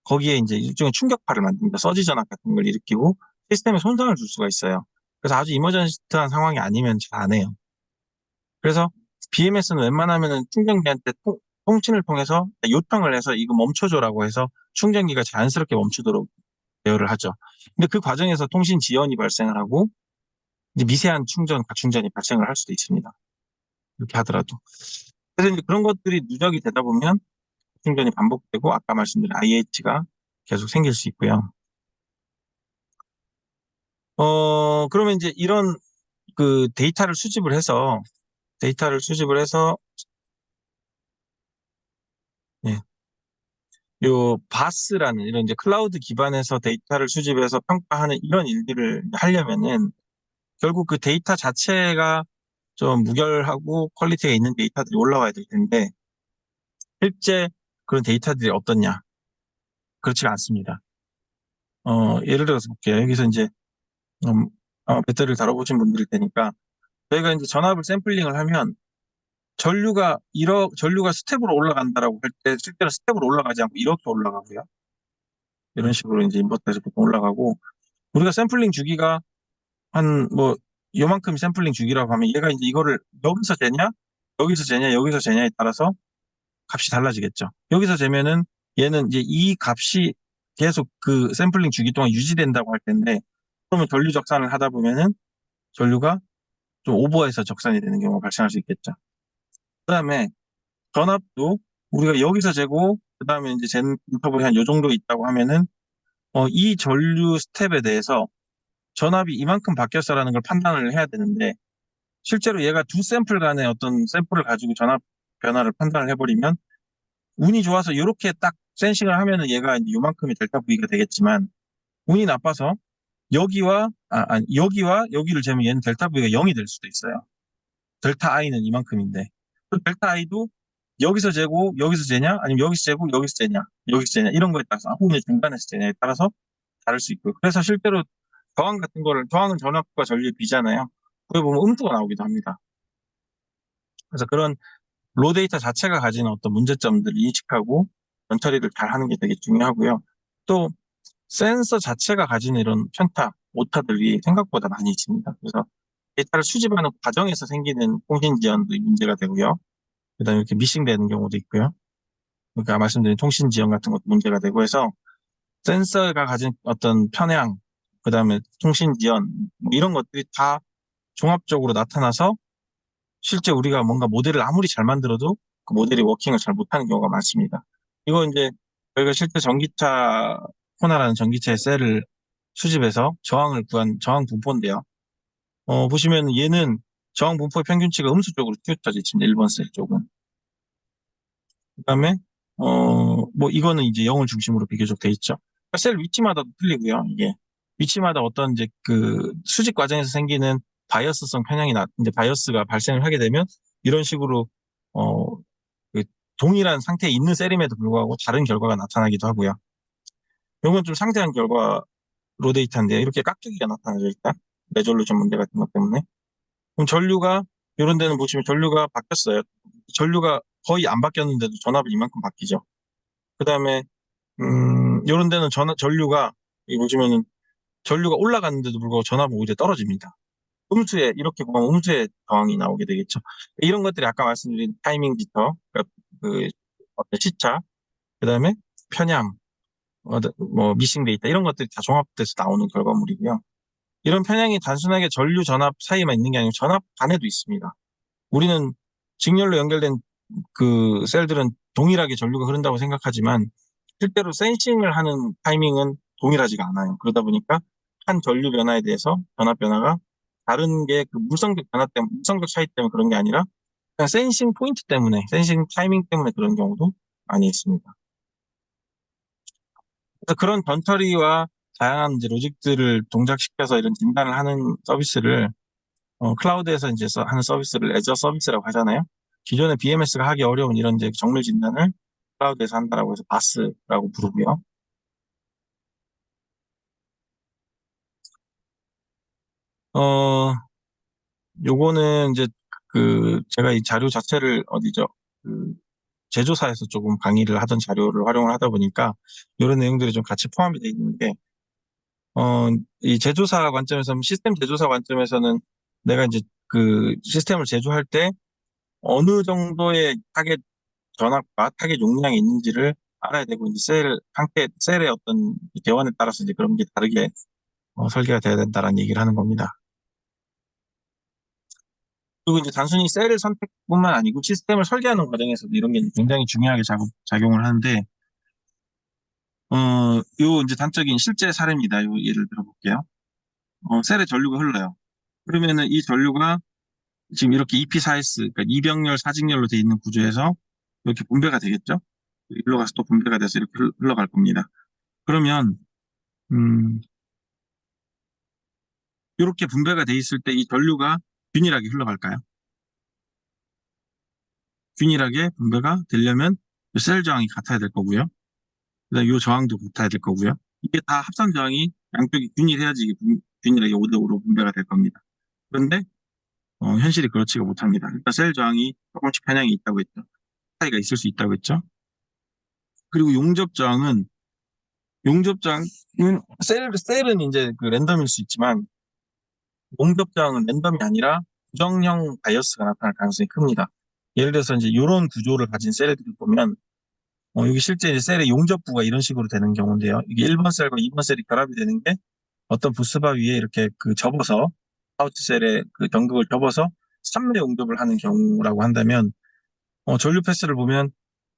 거기에 이제 일종의 충격파를 만듭니다. 서지 전압 같은 걸 일으키고 시스템에 손상을 줄 수가 있어요. 그래서 아주 이머전시한 상황이 아니면 잘 안 해요. 그래서 BMS는 웬만하면은 충전기한테 통신을 통해서 요청을 해서 이거 멈춰줘라고 해서 충전기가 자연스럽게 멈추도록 대여를 하죠. 근데 그 과정에서 통신 지연이 발생을 하고 이제 미세한 과충전이 발생을 할 수도 있습니다. 이렇게 하더라도. 그래서 이제 그런 것들이 누적이 되다 보면 충전이 반복되고 아까 말씀드린 IH가 계속 생길 수 있고요. 그러면 이제 이런 그 데이터를 수집을 해서 예, 요 바스라는 이런 이제 클라우드 기반에서 데이터를 수집해서 평가하는 이런 일들을 하려면은 결국 그 데이터 자체가 좀 무결하고 퀄리티가 있는 데이터들이 올라와야 될 텐데 실제 그런 데이터들이 어떻냐? 그렇지가 않습니다. 예를 들어서 볼게요. 여기서 이제 배터리를 다뤄보신 분들일 테니까 저희가 이제 전압을 샘플링을 하면 전류가 스텝으로 올라간다라고 할 때 실제로 스텝으로 올라가지 않고 이렇게 올라가고요. 이런 식으로 이제 인버터에서 보통 올라가고 우리가 샘플링 주기가 한 뭐 요만큼 샘플링 주기라고 하면 얘가 이제 이거를 여기서 재냐, 여기서 재냐에 따라서 값이 달라지겠죠. 여기서 재면은 얘는 이제 이 값이 계속 그 샘플링 주기 동안 유지된다고 할 텐데 그러면 전류 적산을 하다 보면은 전류가 좀 오버해서 적산이 되는 경우가 발생할 수 있겠죠. 그다음에 전압도 우리가 여기서 재고 그다음에 이제 잰 인터벌이 한 요 정도 있다고 하면은 이 전류 스텝에 대해서 전압이 이만큼 바뀌었어라는 걸 판단을 해야 되는데 실제로 얘가 두 샘플 간의 어떤 샘플을 가지고 전압 변화를 판단을 해버리면 운이 좋아서 이렇게 딱 센싱을 하면은 얘가 이제 요만큼의 델타 V가 되겠지만 운이 나빠서 여기와 여기를 재면 얘는 델타 V가 0이 될 수도 있어요. 델타 I는 이만큼인데 그 델타 I도 여기서 재고 여기서 재냐 아니면 여기서 재고 여기서 재냐 이런 거에 따라서 혹은 중간에서 재냐에 따라서 다를 수 있고요. 그래서 실제로 저항은 전압과 전류의 비잖아요. 그게 보면 음수가 나오기도 합니다. 그래서 그런 로 데이터 자체가 가지는 어떤 문제점들을 인식하고 처리를 잘 하는 게 되게 중요하고요. 또 센서 자체가 가지는 이런 편타, 오타들이 생각보다 많이 있습니다. 그래서 데이터를 수집하는 과정에서 생기는 통신 지연도 문제가 되고요. 그다음에 이렇게 미싱되는 경우도 있고요. 그러니까 말씀드린 통신 지연 같은 것도 문제가 되고 해서 센서가 가진 어떤 편향, 그다음에 통신 지연 뭐 이런 것들이 다 종합적으로 나타나서 실제 우리가 뭔가 모델을 아무리 잘 만들어도 그 모델이 워킹을 잘 못하는 경우가 많습니다. 이거 이제 저희가 실제 코나라는 전기차의 셀을 수집해서 저항을 구한 저항 분포인데요. 보시면 얘는 저항 분포의 평균치가 음수 쪽으로 튀어져 있습니다. 1번 셀 쪽은. 그다음에 뭐 이거는 이제 0을 중심으로 비교적 돼 있죠. 그러니까 셀 위치마다도 틀리고요. 이게 위치마다 어떤 이제 그 수집 과정에서 생기는 바이어스성 편향이 이제 바이어스가 발생을 하게 되면 이런 식으로 그 동일한 상태에 있는 셀임에도 불구하고 다른 결과가 나타나기도 하고요. 이건 좀 상세한 결과 로 데이터인데 이렇게 깍두기가 나타나죠 일단 레졸루션 문제 같은 것 때문에. 그럼 전류가 이런 데는 보시면 전류가 바뀌었어요. 전류가 거의 안 바뀌었는데도 전압이 이만큼 바뀌죠. 그다음에 이런 데는 전류가, 여기 보시면은 전류가 올라갔는데도 불구하고 전압은 오히려 떨어집니다. 이렇게 보면 음수의 저항이 나오게 되겠죠. 이런 것들이 아까 말씀드린 타이밍 지터, 그러니까 그 어떤 시차, 그 다음에 편향, 뭐 미싱 데이터 이런 것들이 다 종합돼서 나오는 결과물이고요. 이런 편향이 단순하게 전류 전압 사이에만 있는 게 아니고 전압 간에도 있습니다. 우리는 직렬로 연결된 그 셀들은 동일하게 전류가 흐른다고 생각하지만 실제로 센싱을 하는 타이밍은 동일하지가 않아요. 그러다 보니까 한 전류 변화에 대해서 전압 변화가 다른 게 그 물성적 변화 때문에, 물성적 차이 때문에 그런 게 아니라 그냥 센싱 포인트 때문에, 센싱 타이밍 때문에 그런 경우도 많이 있습니다. 그래서 그런 던터리와 다양한 이제 로직들을 동작시켜서 이런 진단을 하는 서비스를 클라우드에서 이제 하는 서비스를 애저 서비스라고 하잖아요. 기존에 BMS가 하기 어려운 이런 이제 정밀 진단을 클라우드에서 한다라고 해서 바스라고 부르고요. 어, 요거는 이제 제가 이 자료 자체를 어디죠? 그 제조사에서 조금 강의를 하던 자료를 활용을 하다 보니까 이런 내용들이 좀 같이 포함이 되어 있는데, 이 제조사 관점에서는, 시스템 제조사 관점에서는 내가 이제 그 시스템을 제조할 때 어느 정도의 타겟 전압과 타겟 용량이 있는지를 알아야 되고, 이제 셀의 어떤 개원에 따라서 이제 그런 게 다르게 설계가 돼야 된다라는 얘기를 하는 겁니다. 그리고 이제 단순히 셀을 선택뿐만 아니고 시스템을 설계하는 과정에서도 이런 게 굉장히 중요하게 작용을 하는데, 요 이제 단적인 실제 사례입니다. 요 예를 들어볼게요. 셀에 전류가 흘러요. 그러면은 이 전류가 지금 이렇게 EP4S, 그러니까 이병렬, 사직렬로 돼 있는 구조에서 이렇게 분배가 되겠죠? 일로 가서 또 분배가 돼서 이렇게 흘러갈 겁니다. 그러면, 이렇게 분배가 돼 있을 때 이 전류가 균일하게 흘러갈까요? 균일하게 분배가 되려면 셀 저항이 같아야 될 거고요. 그다음에 이 저항도 같아야 될 거고요. 이게 다 합산 저항이 양쪽이 균일해야지 이게 균일하게 5대5로 분배가 될 겁니다. 그런데 현실이 그렇지가 못합니다. 일단 셀 저항이 조금씩 편향이 있다고 했죠. 차이가 있을 수 있다고 했죠. 그리고 용접 저항은 셀은 이제 그 랜덤일 수 있지만 용접 저항은 랜덤이 아니라 부정형 바이어스가 나타날 가능성이 큽니다. 예를 들어서 이제 이런 구조를 가진 셀들을 보면 여기 실제 이제 셀의 용접부가 이런 식으로 되는 경우인데요. 이게 1번 셀과 2번 셀이 결합이 되는 게 어떤 부스바 위에 이렇게 접어서 파우치 셀의 그 전극을 접어서 3매 용접을 하는 경우라고 한다면 전류 패스를 보면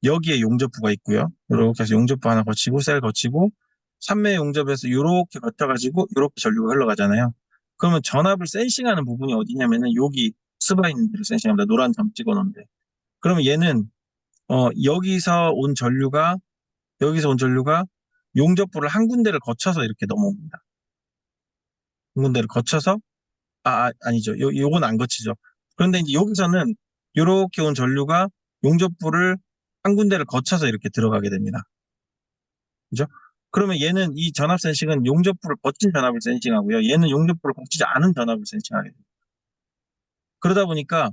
여기에 용접부가 있고요. 이렇게 해서 용접부 하나 거치고 셀 거치고 3매 용접에서 이렇게 거쳐가지고 이렇게 전류가 흘러가잖아요. 그러면 전압을 센싱하는 부분이 어디냐면은 여기 스바 있는 데를 센싱합니다. 노란 점 찍어놓은데. 그러면 얘는 여기서 온 전류가 용접부를 한 군데를 거쳐서 이렇게 넘어옵니다. 한 군데를 거쳐서 아니죠. 요건 안 거치죠. 그런데 이제 여기서는 이렇게 온 전류가 용접부를 한 군데를 거쳐서 이렇게 들어가게 됩니다. 그죠? 그러면 얘는 이 전압 센싱은 용접부를 거친 전압을 센싱하고요. 얘는 용접부를 거치지 않은 전압을 센싱하게 됩니다. 그러다 보니까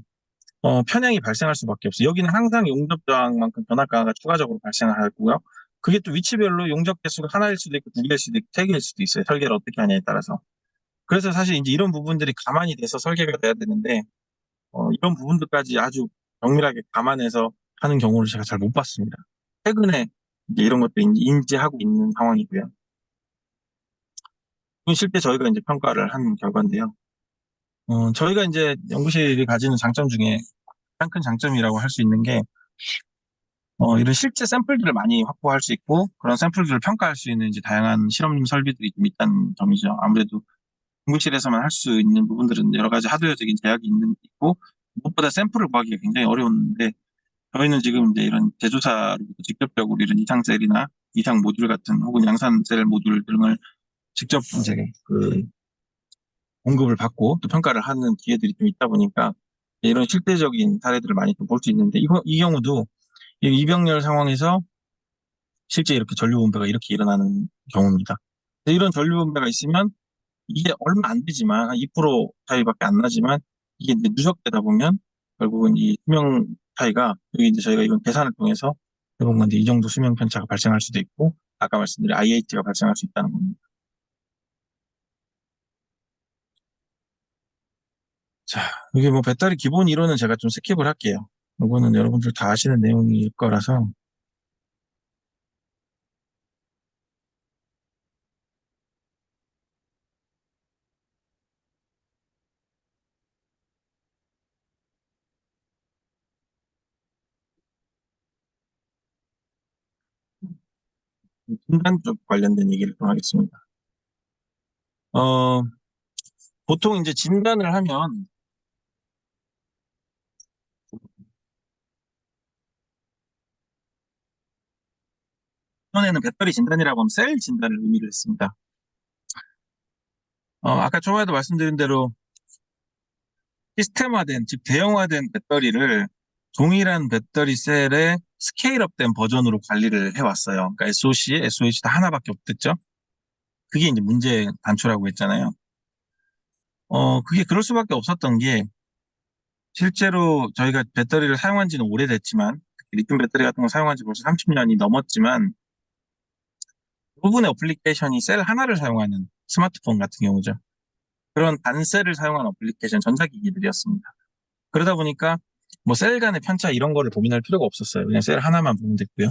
편향이 발생할 수밖에 없어요. 여기는 항상 용접 저항만큼 전압 강화가 추가적으로 발생을 하고요. 그게 또 위치별로 용접 개수가 하나일 수도 있고 두 개일 수도 있고 세 개일 수도 있어요. 설계를 어떻게 하냐에 따라서. 그래서 사실 이제 이런 부분들이 가만히 돼서 설계가 돼야 되는데 이런 부분들까지 아주 정밀하게 감안해서 하는 경우를 제가 잘 못 봤습니다. 최근에 이제 이런 것도 인지하고 있는 상황이고요. 이건 실제 저희가 이제 평가를 한 결과인데요. 저희가 이제 연구실이 가지는 장점 중에 가장 큰 장점이라고 할 수 있는 게 이런 실제 샘플들을 많이 확보할 수 있고 그런 샘플들을 평가할 수 있는 이제 다양한 실험 설비들이 좀 있다는 점이죠. 아무래도 연구실에서만 할 수 있는 부분들은 여러 가지 하드웨어적인 제약이 있고 무엇보다 샘플을 구하기가 굉장히 어려웠는데 저희는 지금 이제 이런 제조사로부터 직접적으로 이런 이상셀이나 이상 모듈 같은 혹은 양산셀 모듈 등을 직접 이제 공급을 받고 또 평가를 하는 기회들이 좀 있다 보니까 이런 실제적인 사례들을 많이 좀 볼 수 있는데 이 경우도 이 이병렬 상황에서 실제 이렇게 전류 분배가 이렇게 일어나는 경우입니다. 이런 전류 분배가 있으면 이게 얼마 안 되지만 한 2% 차이밖에 안 나지만 이게 이제 누적되다 보면 결국은 이 수명 차이가 여기 이제 저희가 이런 계산을 통해서 결국은 이제 이 정도 수명 편차가 발생할 수도 있고 아까 말씀드린 IAT가 발생할 수 있다는 겁니다. 자, 이게 뭐 배터리 기본 이론은 제가 좀 스킵을 할게요. 이거는 여러분들 다 아시는 내용일 거라서. 진단 쪽 관련된 얘기를 좀 하겠습니다. 어, 보통 이제 진단을 하면 이번에는 배터리 진단이라고 하면 셀 진단을 의미를 했습니다. 아까 초반에도 말씀드린 대로 시스템화된, 즉 대형화된 배터리를 동일한 배터리 셀의 스케일업된 버전으로 관리를 해왔어요. 그러니까 SOC, SOH 다 하나밖에 없댔죠. 그게 이제 문제 단초라고 했잖아요. 그게 그럴 수밖에 없었던 게 실제로 저희가 배터리를 사용한 지는 오래됐지만 리튬 배터리 같은 거 사용한 지 벌써 30년이 넘었지만 부분의 어플리케이션이 셀 하나를 사용하는 스마트폰 같은 경우죠. 그런 단셀을 사용한 어플리케이션 전자기기들이었습니다. 그러다 보니까 뭐 셀 간의 편차 이런 거를 고민할 필요가 없었어요. 그냥 셀 하나만 보면 됐고요.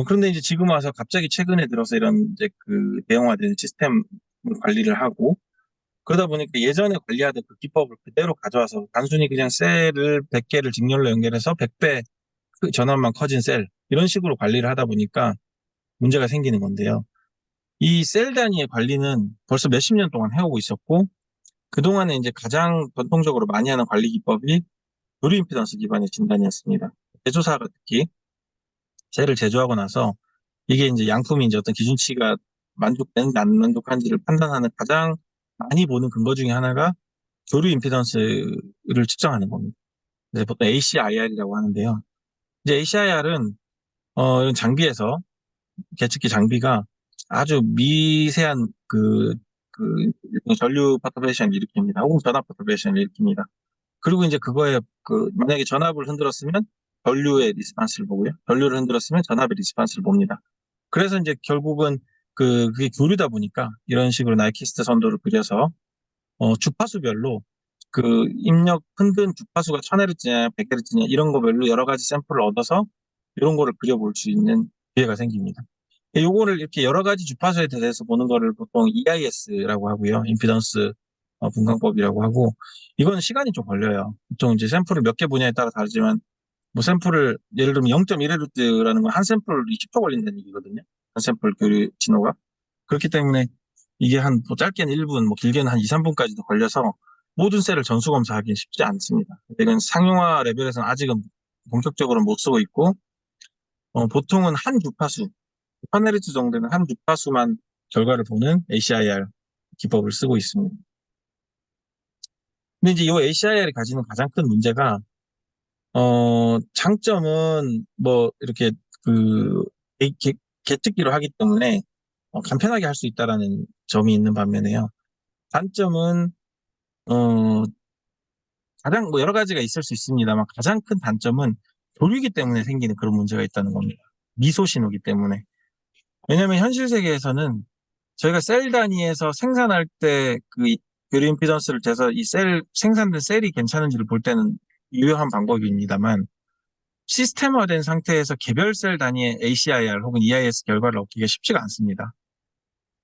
그런데 이제 지금 와서 갑자기 최근에 들어서 이런 이제 그 대형화된 시스템을 관리를 하고 그러다 보니까 예전에 관리하던 그 기법을 그대로 가져와서 단순히 그냥 셀을 100개를 직렬로 연결해서 100배 전압만 커진 셀 이런 식으로 관리를 하다 보니까 문제가 생기는 건데요. 이 셀 단위의 관리는 벌써 몇십 년 동안 해오고 있었고 그동안에 이제 가장 전통적으로 많이 하는 관리 기법이 교류 임피던스 기반의 진단이었습니다. 제조사가 특히 셀을 제조하고 나서 이게 이제 양품이 이제 어떤 기준치가 만족되는지 안 만족한지를 판단하는 가장 많이 보는 근거 중에 하나가 교류 임피던스를 측정하는 겁니다. 그래서 보통 ACIR이라고 하는데요. 이제 ACIR은 이런 장비에서 계측기 장비가 아주 미세한 그 전류 퍼터베이션을 일으킵니다. 혹은 전압 퍼터베이션을 일으킵니다. 그리고 이제 그거에 만약에 전압을 흔들었으면 전류의 리스판스를 보고요. 전류를 흔들었으면 전압의 리스판스를 봅니다. 그래서 이제 결국은 그게 교류다 보니까 이런 식으로 나이키스트 선도를 그려서 주파수별로 그 입력 흔든 주파수가 1000Hz냐 100Hz냐 이런 거별로 여러 가지 샘플을 얻어서 이런 거를 그려볼 수 있는 기회가 생깁니다. 요거를 이렇게 여러 가지 주파수에 대해서 보는 거를 보통 EIS라고 하고요. 임피던스 분광법이라고 하고 이거는 시간이 좀 걸려요. 보통 이제 샘플을 몇 개 보냐에 따라 다르지만 뭐 샘플을 예를 들면 0.1Hz라는 건 한 샘플이 10초 걸린다는 얘기거든요. 한 샘플 교류 진호가. 그렇기 때문에 이게 뭐 짧게는 1분, 뭐 길게는 한 2, 3분까지도 걸려서 모든 셀을 전수 검사하기는 쉽지 않습니다. 이건 상용화 레벨에서는 아직은 본격적으로 못 쓰고 있고 보통은 한 주파수 1000Hz 정도는 한 주파수만 결과를 보는 ACIR 기법을 쓰고 있습니다. 근데 이제 이 ACIR이 가지는 가장 큰 문제가 장점은 뭐 이렇게 그 계측기로 하기 때문에 간편하게 할 수 있다라는 점이 있는 반면에요. 단점은 어 가장 뭐 여러 가지가 있을 수 있습니다만 가장 큰 단점은 교류기 때문에 생기는 그런 문제가 있다는 겁니다. 미소 신호기 때문에. 왜냐하면 현실 세계에서는 저희가 셀 단위에서 생산할 때 그 교류 임피던스를 재서 이 생산된 셀이 괜찮은지를 볼 때는 유효한 방법입니다만 시스템화된 상태에서 개별 셀 단위의 ACIR 혹은 EIS 결과를 얻기가 쉽지가 않습니다.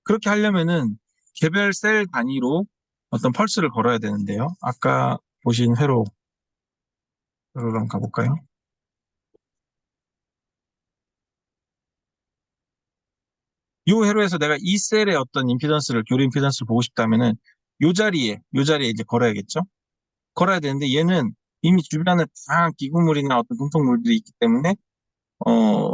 그렇게 하려면은 개별 셀 단위로 어떤 펄스를 걸어야 되는데요. 아까 보신 회로로 한번 가볼까요? 이 회로에서 내가 이 셀의 어떤 임피던스를, 교류 임피던스를 보고 싶다면은 요 자리에 이제 걸어야겠죠? 걸어야 되는데 얘는 이미 주변에 다양한 기구물이나 어떤 금속물들이 있기 때문에, 어,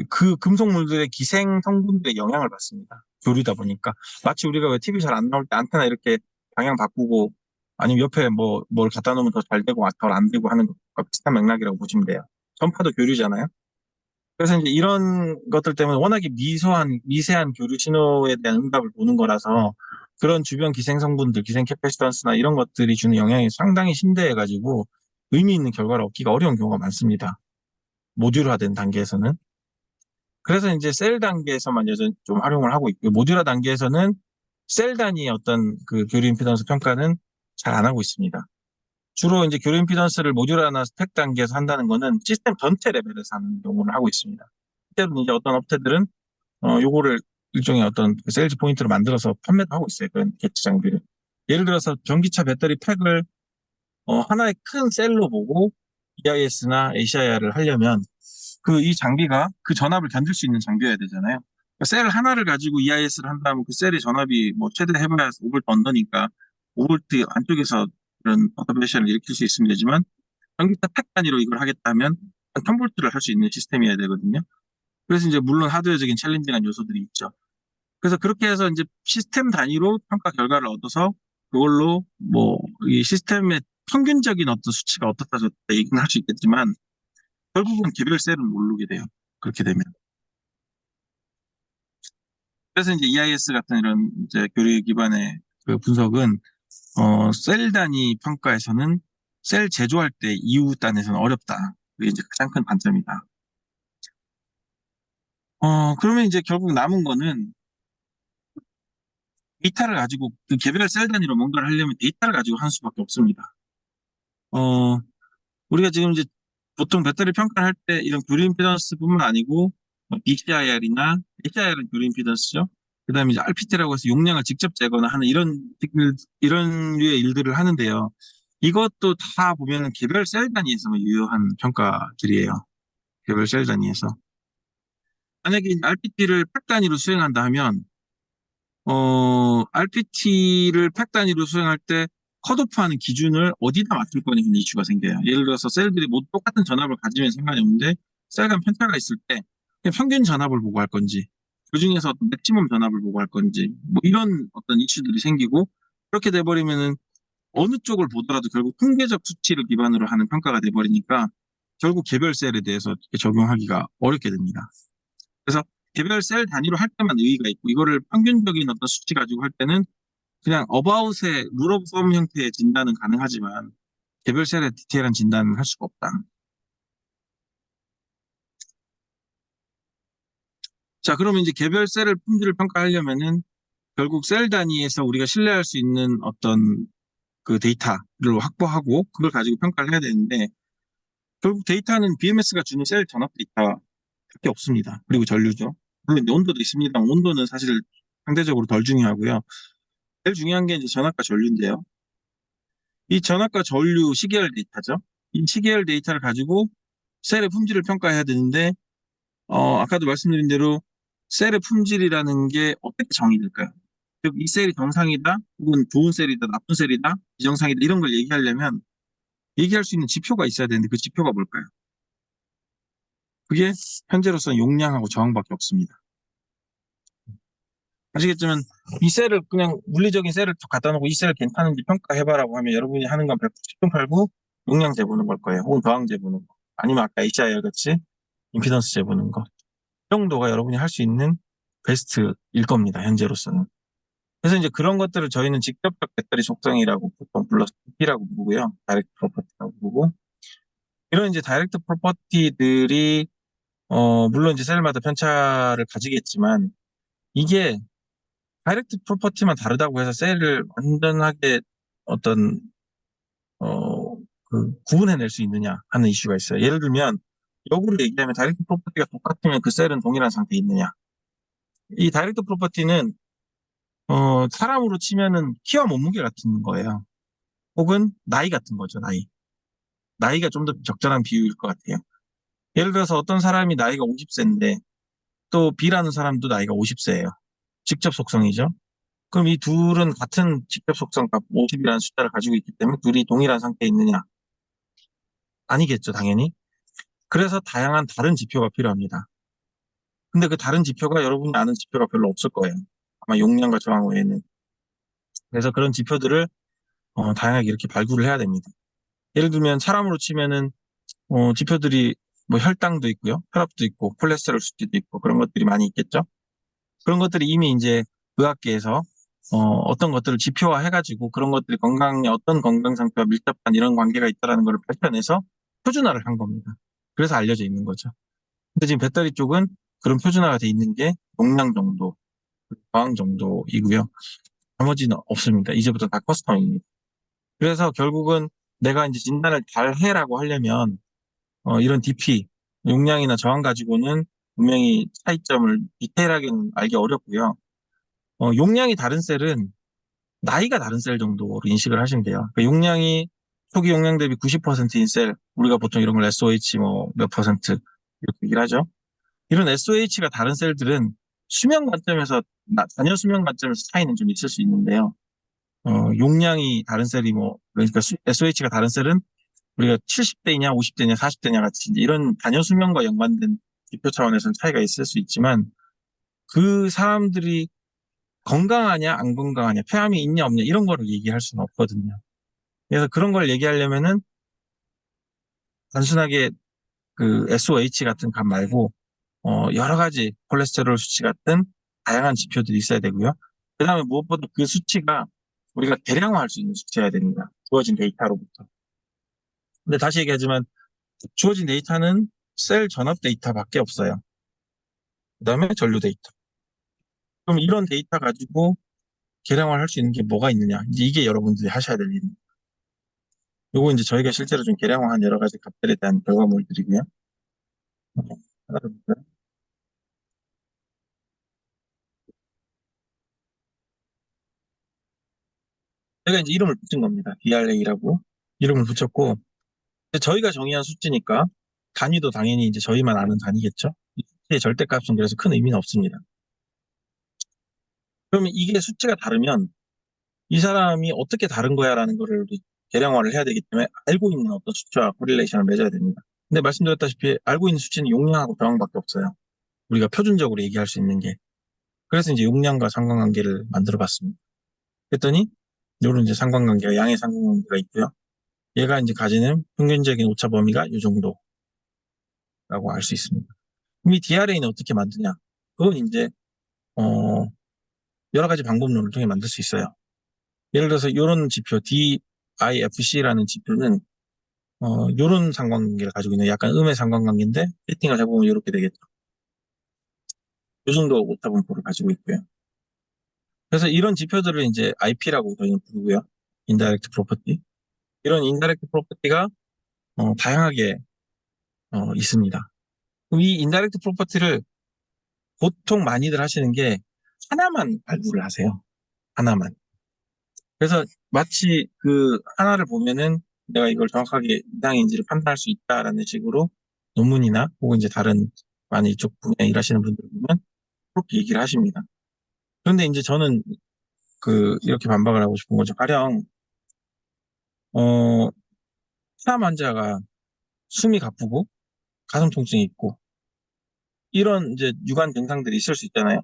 그 금속물들의 기생 성분들의 영향을 받습니다. 교류다 보니까. 마치 우리가 왜 TV 잘 안 나올 때 안테나 이렇게 방향 바꾸고 아니면 옆에 뭘 갖다 놓으면 더 잘 되고 더 안 되고 하는 것과 비슷한 맥락이라고 보시면 돼요. 전파도 교류잖아요. 그래서 이제 이런 것들 때문에 워낙에 미세한 교류 신호에 대한 응답을 보는 거라서 그런 주변 기생 성분들, 기생 캐패시턴스나 이런 것들이 주는 영향이 상당히 심대해가지고 의미 있는 결과를 얻기가 어려운 경우가 많습니다. 모듈화된 단계에서는. 그래서 이제 셀 단계에서만 여전 좀 활용을 하고 있고, 모듈화 단계에서는 셀 단위의 어떤 그 교류 임피던스 평가는 잘 안 하고 있습니다. 주로 이제 교류 임피던스를 모듈화나 스택 단계에서 한다는 거는 시스템 전체 레벨에서 하는 경우를 하고 있습니다. 실제로 이제 어떤 업체들은 요거를 일종의 어떤 그 세일즈 포인트로 만들어서 판매도 하고 있어요. 그런 개체 장비를. 예를 들어서 전기차 배터리 팩을 하나의 큰 셀로 보고 EIS나 ACIR을 하려면 그 이 장비가 그 전압을 견딜 수 있는 장비여야 되잖아요. 그러니까 셀 하나를 가지고 EIS를 한다면 그 셀의 전압이 뭐 최대 해봐야 5V 언더니까 5V 안쪽에서 그런 퍼터베이션을 일으킬 수 있으면 되지만 전기차 팩 단위로 이걸 하겠다면 한 1000V를 할 수 있는 시스템이어야 되거든요. 그래서 이제 물론 하드웨어적인 챌린징한 요소들이 있죠. 그래서 그렇게 해서 이제 시스템 단위로 평가 결과를 얻어서 그걸로 뭐 이 시스템의 평균적인 어떤 수치가 어떻다 저렇다 얘기는 할 수 있겠지만 결국은 개별 셀은 모르게 돼요. 그렇게 되면. 그래서 이제 EIS 같은 이런 이제 교류 기반의 그 분석은 셀 단위 평가에서는 셀 제조할 때 이후 단에서는 어렵다. 그게 이제 가장 큰 관점이다. 그러면 이제 결국 남은 거는 데이터를 가지고 그 개별 셀 단위로 뭔가를 하려면 데이터를 가지고 할 수밖에 없습니다. 어, 우리가 지금 이제 보통 배터리 평가를 할 때 이런 교류 임피던스뿐만 아니고 BCIR이나 HIR은 교류 임피던스죠. 그다음에 이제 RPT라고 해서 용량을 직접 재거나 하는 이런 류의 일들을 하는데요. 이것도 다 보면은 개별 셀 단위에서만 유효한 평가들이에요. 개별 셀 단위에서. 만약에 RPT를 팩 단위로 수행한다 하면 RPT를 팩 단위로 수행할 때 컷오프하는 기준을 어디다 맞출 거냐는 이슈가 생겨요. 예를 들어서 셀들이 모두 똑같은 전압을 가지면 상관이 없는데 셀 간 편차가 있을 때 그냥 평균 전압을 보고 할 건지 그 중에서 어떤 맥시멈 전압을 보고 할 건지 뭐 이런 어떤 이슈들이 생기고 그렇게 돼버리면은 어느 쪽을 보더라도 결국 통계적 수치를 기반으로 하는 평가가 돼버리니까 결국 개별 셀에 대해서 적용하기가 어렵게 됩니다. 그래서 개별 셀 단위로 할 때만 의의가 있고 이거를 평균적인 어떤 수치 가지고 할 때는 그냥 어바웃의 룰 오브 썸 형태의 진단은 가능하지만 개별 셀의 디테일한 진단은 할 수가 없다. 자, 그러면 이제 개별 셀을 품질을 평가하려면은 결국 셀 단위에서 우리가 신뢰할 수 있는 어떤 그 데이터를 확보하고 그걸 가지고 평가를 해야 되는데 결국 데이터는 BMS가 주는 셀 전압 데이터밖에 없습니다. 그리고 전류죠. 물론 이제 온도도 있습니다. 온도는 사실 상대적으로 덜 중요하고요. 제일 중요한 게 이제 전압과 전류인데요. 이 전압과 전류 시계열 데이터죠. 이 시계열 데이터를 가지고 셀의 품질을 평가해야 되는데, 아까도 말씀드린 대로 셀의 품질이라는 게 어떻게 정의될까요? 즉, 이 셀이 정상이다, 혹은 좋은 셀이다, 나쁜 셀이다, 비정상이다, 이런 걸 얘기하려면 얘기할 수 있는 지표가 있어야 되는데 그 지표가 뭘까요? 그게 현재로서는 용량하고 저항밖에 없습니다. 아시겠지만 이 셀을 그냥 물리적인 셀을 툭 갖다 놓고 이 셀 괜찮은지 평가해봐라고 하면 여러분이 하는 건 10분 팔고 용량 재보는 걸 거예요. 혹은 저항 재보는 거. 아니면 아까 HIR 같이 임피던스 재보는 거. 이 정도가 여러분이 할 수 있는 베스트일 겁니다. 현재로서는. 그래서 이제 그런 것들을 저희는 직접적 배터리 속성이라고 보통 불러서 DP라고 부르고요. 다이렉트 프로퍼티라고 부르고 이런 이제 다이렉트 프로퍼티들이 물론 이제 셀마다 편차를 가지겠지만 이게 다이렉트 프로퍼티만 다르다고 해서 셀을 완전하게 어떤 그 구분해낼 수 있느냐 하는 이슈가 있어요. 예를 들면 역으로 얘기하면 다이렉트 프로퍼티가 똑같으면 그 셀은 동일한 상태에 있느냐. 이 다이렉트 프로퍼티는 사람으로 치면은 키와 몸무게 같은 거예요. 혹은 나이 같은 거죠. 나이가 좀 더 적절한 비유일 것 같아요. 예를 들어서 어떤 사람이 나이가 50세인데 또 B라는 사람도 나이가 50세예요. 직접 속성이죠. 그럼 이 둘은 같은 직접 속성 값 50이라는 숫자를 가지고 있기 때문에 둘이 동일한 상태에 있느냐? 아니겠죠, 당연히. 그래서 다양한 다른 지표가 필요합니다. 근데 그 다른 지표가 여러분이 아는 지표가 별로 없을 거예요. 아마 용량과 저항 외에는. 그래서 그런 지표들을 다양하게 이렇게 발굴을 해야 됩니다. 예를 들면 사람으로 치면은 지표들이 뭐 혈당도 있고요, 혈압도 있고, 콜레스테롤 수치도 있고 그런 것들이 많이 있겠죠. 그런 것들이 이미 이제 의학계에서 어떤 것들을 지표화해가지고 그런 것들이 건강에 어떤 건강 상태와 밀접한 이런 관계가 있다는 걸 밝혀내서 표준화를 한 겁니다. 그래서 알려져 있는 거죠. 근데 지금 배터리 쪽은 그런 표준화가 돼 있는 게 용량 정도, 저항 정도이고요. 나머지는 없습니다. 이제부터 다 커스텀입니다. 그래서 결국은 내가 이제 진단을 잘 해라고 하려면 이런 DP, 용량이나 저항 가지고는 분명히 차이점을 디테일하게는 알기 어렵고요. 용량이 다른 셀은 나이가 다른 셀 정도로 인식을 하시면 돼요. 그러니까 용량이 초기 용량 대비 90%인 셀, 우리가 보통 이런 걸 SOH 뭐 몇 퍼센트 이렇게 얘기를 하죠. 이런 SOH가 다른 셀들은 수명 관점에서, 단위 수명 관점에서 차이는 좀 있을 수 있는데요. 용량이 다른 셀이 그러니까 SOH가 다른 셀은 우리가 70대냐, 50대냐, 40대냐 같이 이제 이런 단위 수명과 연관된 지표 차원에서는 차이가 있을 수 있지만 그 사람들이 건강하냐, 안 건강하냐, 폐암이 있냐, 없냐 이런 거를 얘기할 수는 없거든요. 그래서 그런 걸 얘기하려면은 단순하게 그 SOH 같은 값 말고 여러 가지 콜레스테롤 수치 같은 다양한 지표들이 있어야 되고요. 그 다음에 무엇보다 그 수치가 우리가 계량화할 수 있는 수치여야 됩니다. 주어진 데이터로부터. 근데 다시 얘기하지만 주어진 데이터는 셀 전압 데이터밖에 없어요. 그 다음에 전류 데이터. 그럼 이런 데이터 가지고 계량화를 할 수 있는 게 뭐가 있느냐. 이제 이게 여러분들이 하셔야 될 일입니다. 요거 이제 저희가 실제로 좀 계량화한 여러 가지 값들에 대한 결과물들이고요. 하나를 볼까요? 제가 이제 이름을 붙인 겁니다. DRA라고 이름을 붙였고, 근데 저희가 정의한 수치니까 단위도 당연히 이제 저희만 아는 단위겠죠. 이 수치의 절대값은 그래서 큰 의미는 없습니다. 그러면 이게 수치가 다르면 이 사람이 어떻게 다른 거야라는 거를 우리 계량화를 해야 되기 때문에 알고 있는 어떤 수치와 코릴레이션을 맺어야 됩니다. 근데 말씀드렸다시피 알고 있는 수치는 용량하고 저항밖에 없어요. 우리가 표준적으로 얘기할 수 있는 게. 그래서 이제 용량과 상관관계를 만들어 봤습니다. 그랬더니 요런 이제 상관관계가 양의 상관관계가 있고요. 얘가 이제 가지는 평균적인 오차 범위가 이 정도라고 알 수 있습니다. 그럼 이 DRA는 어떻게 만드냐? 그건 이제 어, 여러 가지 방법론을 통해 만들 수 있어요. 예를 들어서 이런 지표 DIFC라는 지표는 이런 상관관계를 가지고 있는 약간 음의 상관관계인데 세팅을 해보면 이렇게 되겠죠. 이 정도 오차 분포를 가지고 있고요. 그래서 이런 지표들을 이제 IP라고 저희는 부르고요. 인다이렉트 프로퍼티. 이런 인다이렉트 프로퍼티가 다양하게 있습니다. 그럼 이 인다이렉트 프로퍼티를 보통 많이들 하시는 게 하나만 발굴을 하세요. 하나만. 그래서 마치 그 하나를 보면은 내가 이걸 정확하게 이상인지를 판단할 수 있다라는 식으로 논문이나 혹은 이제 다른 많이 이쪽 분야에 일하시는 분들 보면 그렇게 얘기를 하십니다. 그런데 이제 저는 이렇게 반박을 하고 싶은 거죠. 가령 어, 폐암 환자가 숨이 가쁘고 가슴 통증이 있고 이런 이제 유관 증상들이 있을 수 있잖아요.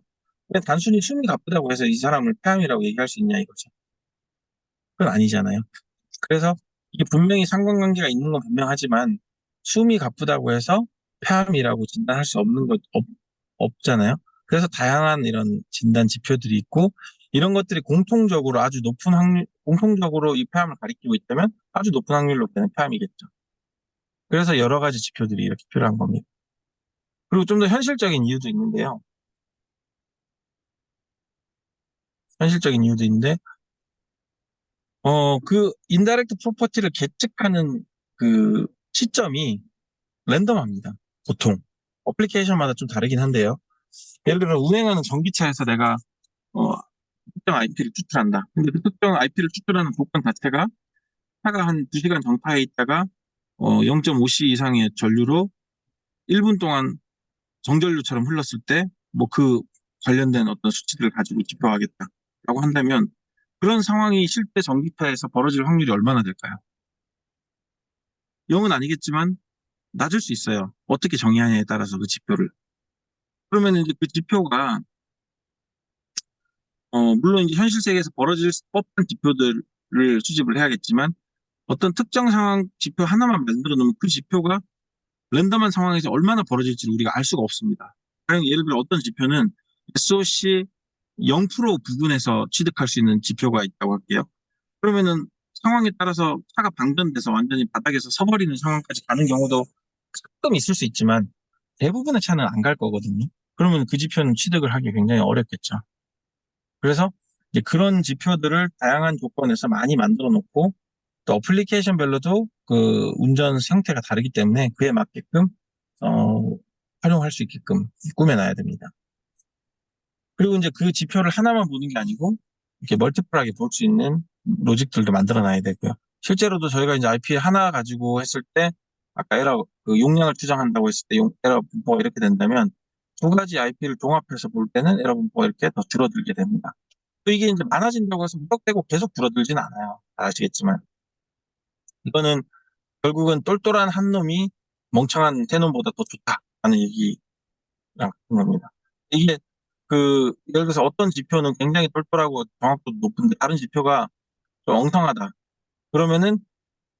그냥 단순히 숨이 가쁘다고 해서 이 사람을 폐암이라고 얘기할 수 있냐 이거죠. 그건 아니잖아요. 그래서 이게 분명히 상관관계가 있는 건 분명하지만 숨이 가쁘다고 해서 폐암이라고 진단할 수 없는 것 없잖아요. 그래서 다양한 이런 진단 지표들이 있고 이런 것들이 공통적으로 아주 높은 확률, 공통적으로 이 폐암을 가리키고 있다면 아주 높은 확률로 그냥 폐암이겠죠. 그래서 여러 가지 지표들이 이렇게 필요한 겁니다. 그리고 좀 더 현실적인 이유도 있는데요. 현실적인 이유도 있는데, 그 인다이렉트 프로퍼티를 계측하는 그 시점이 랜덤합니다. 보통. 어플리케이션마다 좀 다르긴 한데요. 예를 들어 운행하는 전기차에서 내가 특정 IP를 추출한다. 근데 그 특정 IP를 추출하는 조건 자체가 차가 한 2시간 정파에 있다가 0.5C 이상의 전류로 1분 동안 정전류처럼 흘렀을 때 뭐 그 관련된 어떤 수치들을 가지고 지표하겠다라고 한다면 그런 상황이 실제 전기차에서 벌어질 확률이 얼마나 될까요? 0은 아니겠지만 낮을 수 있어요. 어떻게 정의하냐에 따라서 그 지표를. 그러면 이제 그 지표가 물론 이제 현실 세계에서 벌어질 법한 지표들을 수집을 해야겠지만 어떤 특정 상황 지표 하나만 만들어 놓으면 그 지표가 랜덤한 상황에서 얼마나 벌어질지 우리가 알 수가 없습니다. 예를 들어 어떤 지표는 SOC 0% 부분에서 취득할 수 있는 지표가 있다고 할게요. 그러면은 상황에 따라서 차가 방전돼서 완전히 바닥에서 서버리는 상황까지 가는 경우도 가끔 있을 수 있지만 대부분의 차는 안 갈 거거든요. 그러면 그 지표는 취득을 하기 굉장히 어렵겠죠. 그래서 이제 그런 지표들을 다양한 조건에서 많이 만들어 놓고 또 어플리케이션별로도 그 운전 형태가 다르기 때문에 그에 맞게끔 활용할 수 있게끔 꾸며놔야 됩니다. 그리고 이제 그 지표를 하나만 보는 게 아니고 이렇게 멀티플하게 볼 수 있는 로직들도 만들어 놔야 되고요. 실제로도 저희가 이제 IP 하나 가지고 했을 때 아까 에러 그 용량을 추정한다고 했을 때 에러 분포가 이렇게 된다면 두 가지 IP를 종합해서 볼 때는 에러 분포가 이렇게 더 줄어들게 됩니다. 또 이게 이제 많아진다고 해서 무턱대고 계속 줄어들진 않아요. 다 아시겠지만 이거는 결국은 똘똘한 한 놈이 멍청한 세 놈보다 더 좋다라는 얘기랑 같은 겁니다. 이게 예를 들어서 어떤 지표는 굉장히 똘똘하고 정확도도 높은데 다른 지표가 좀 엉성하다. 그러면은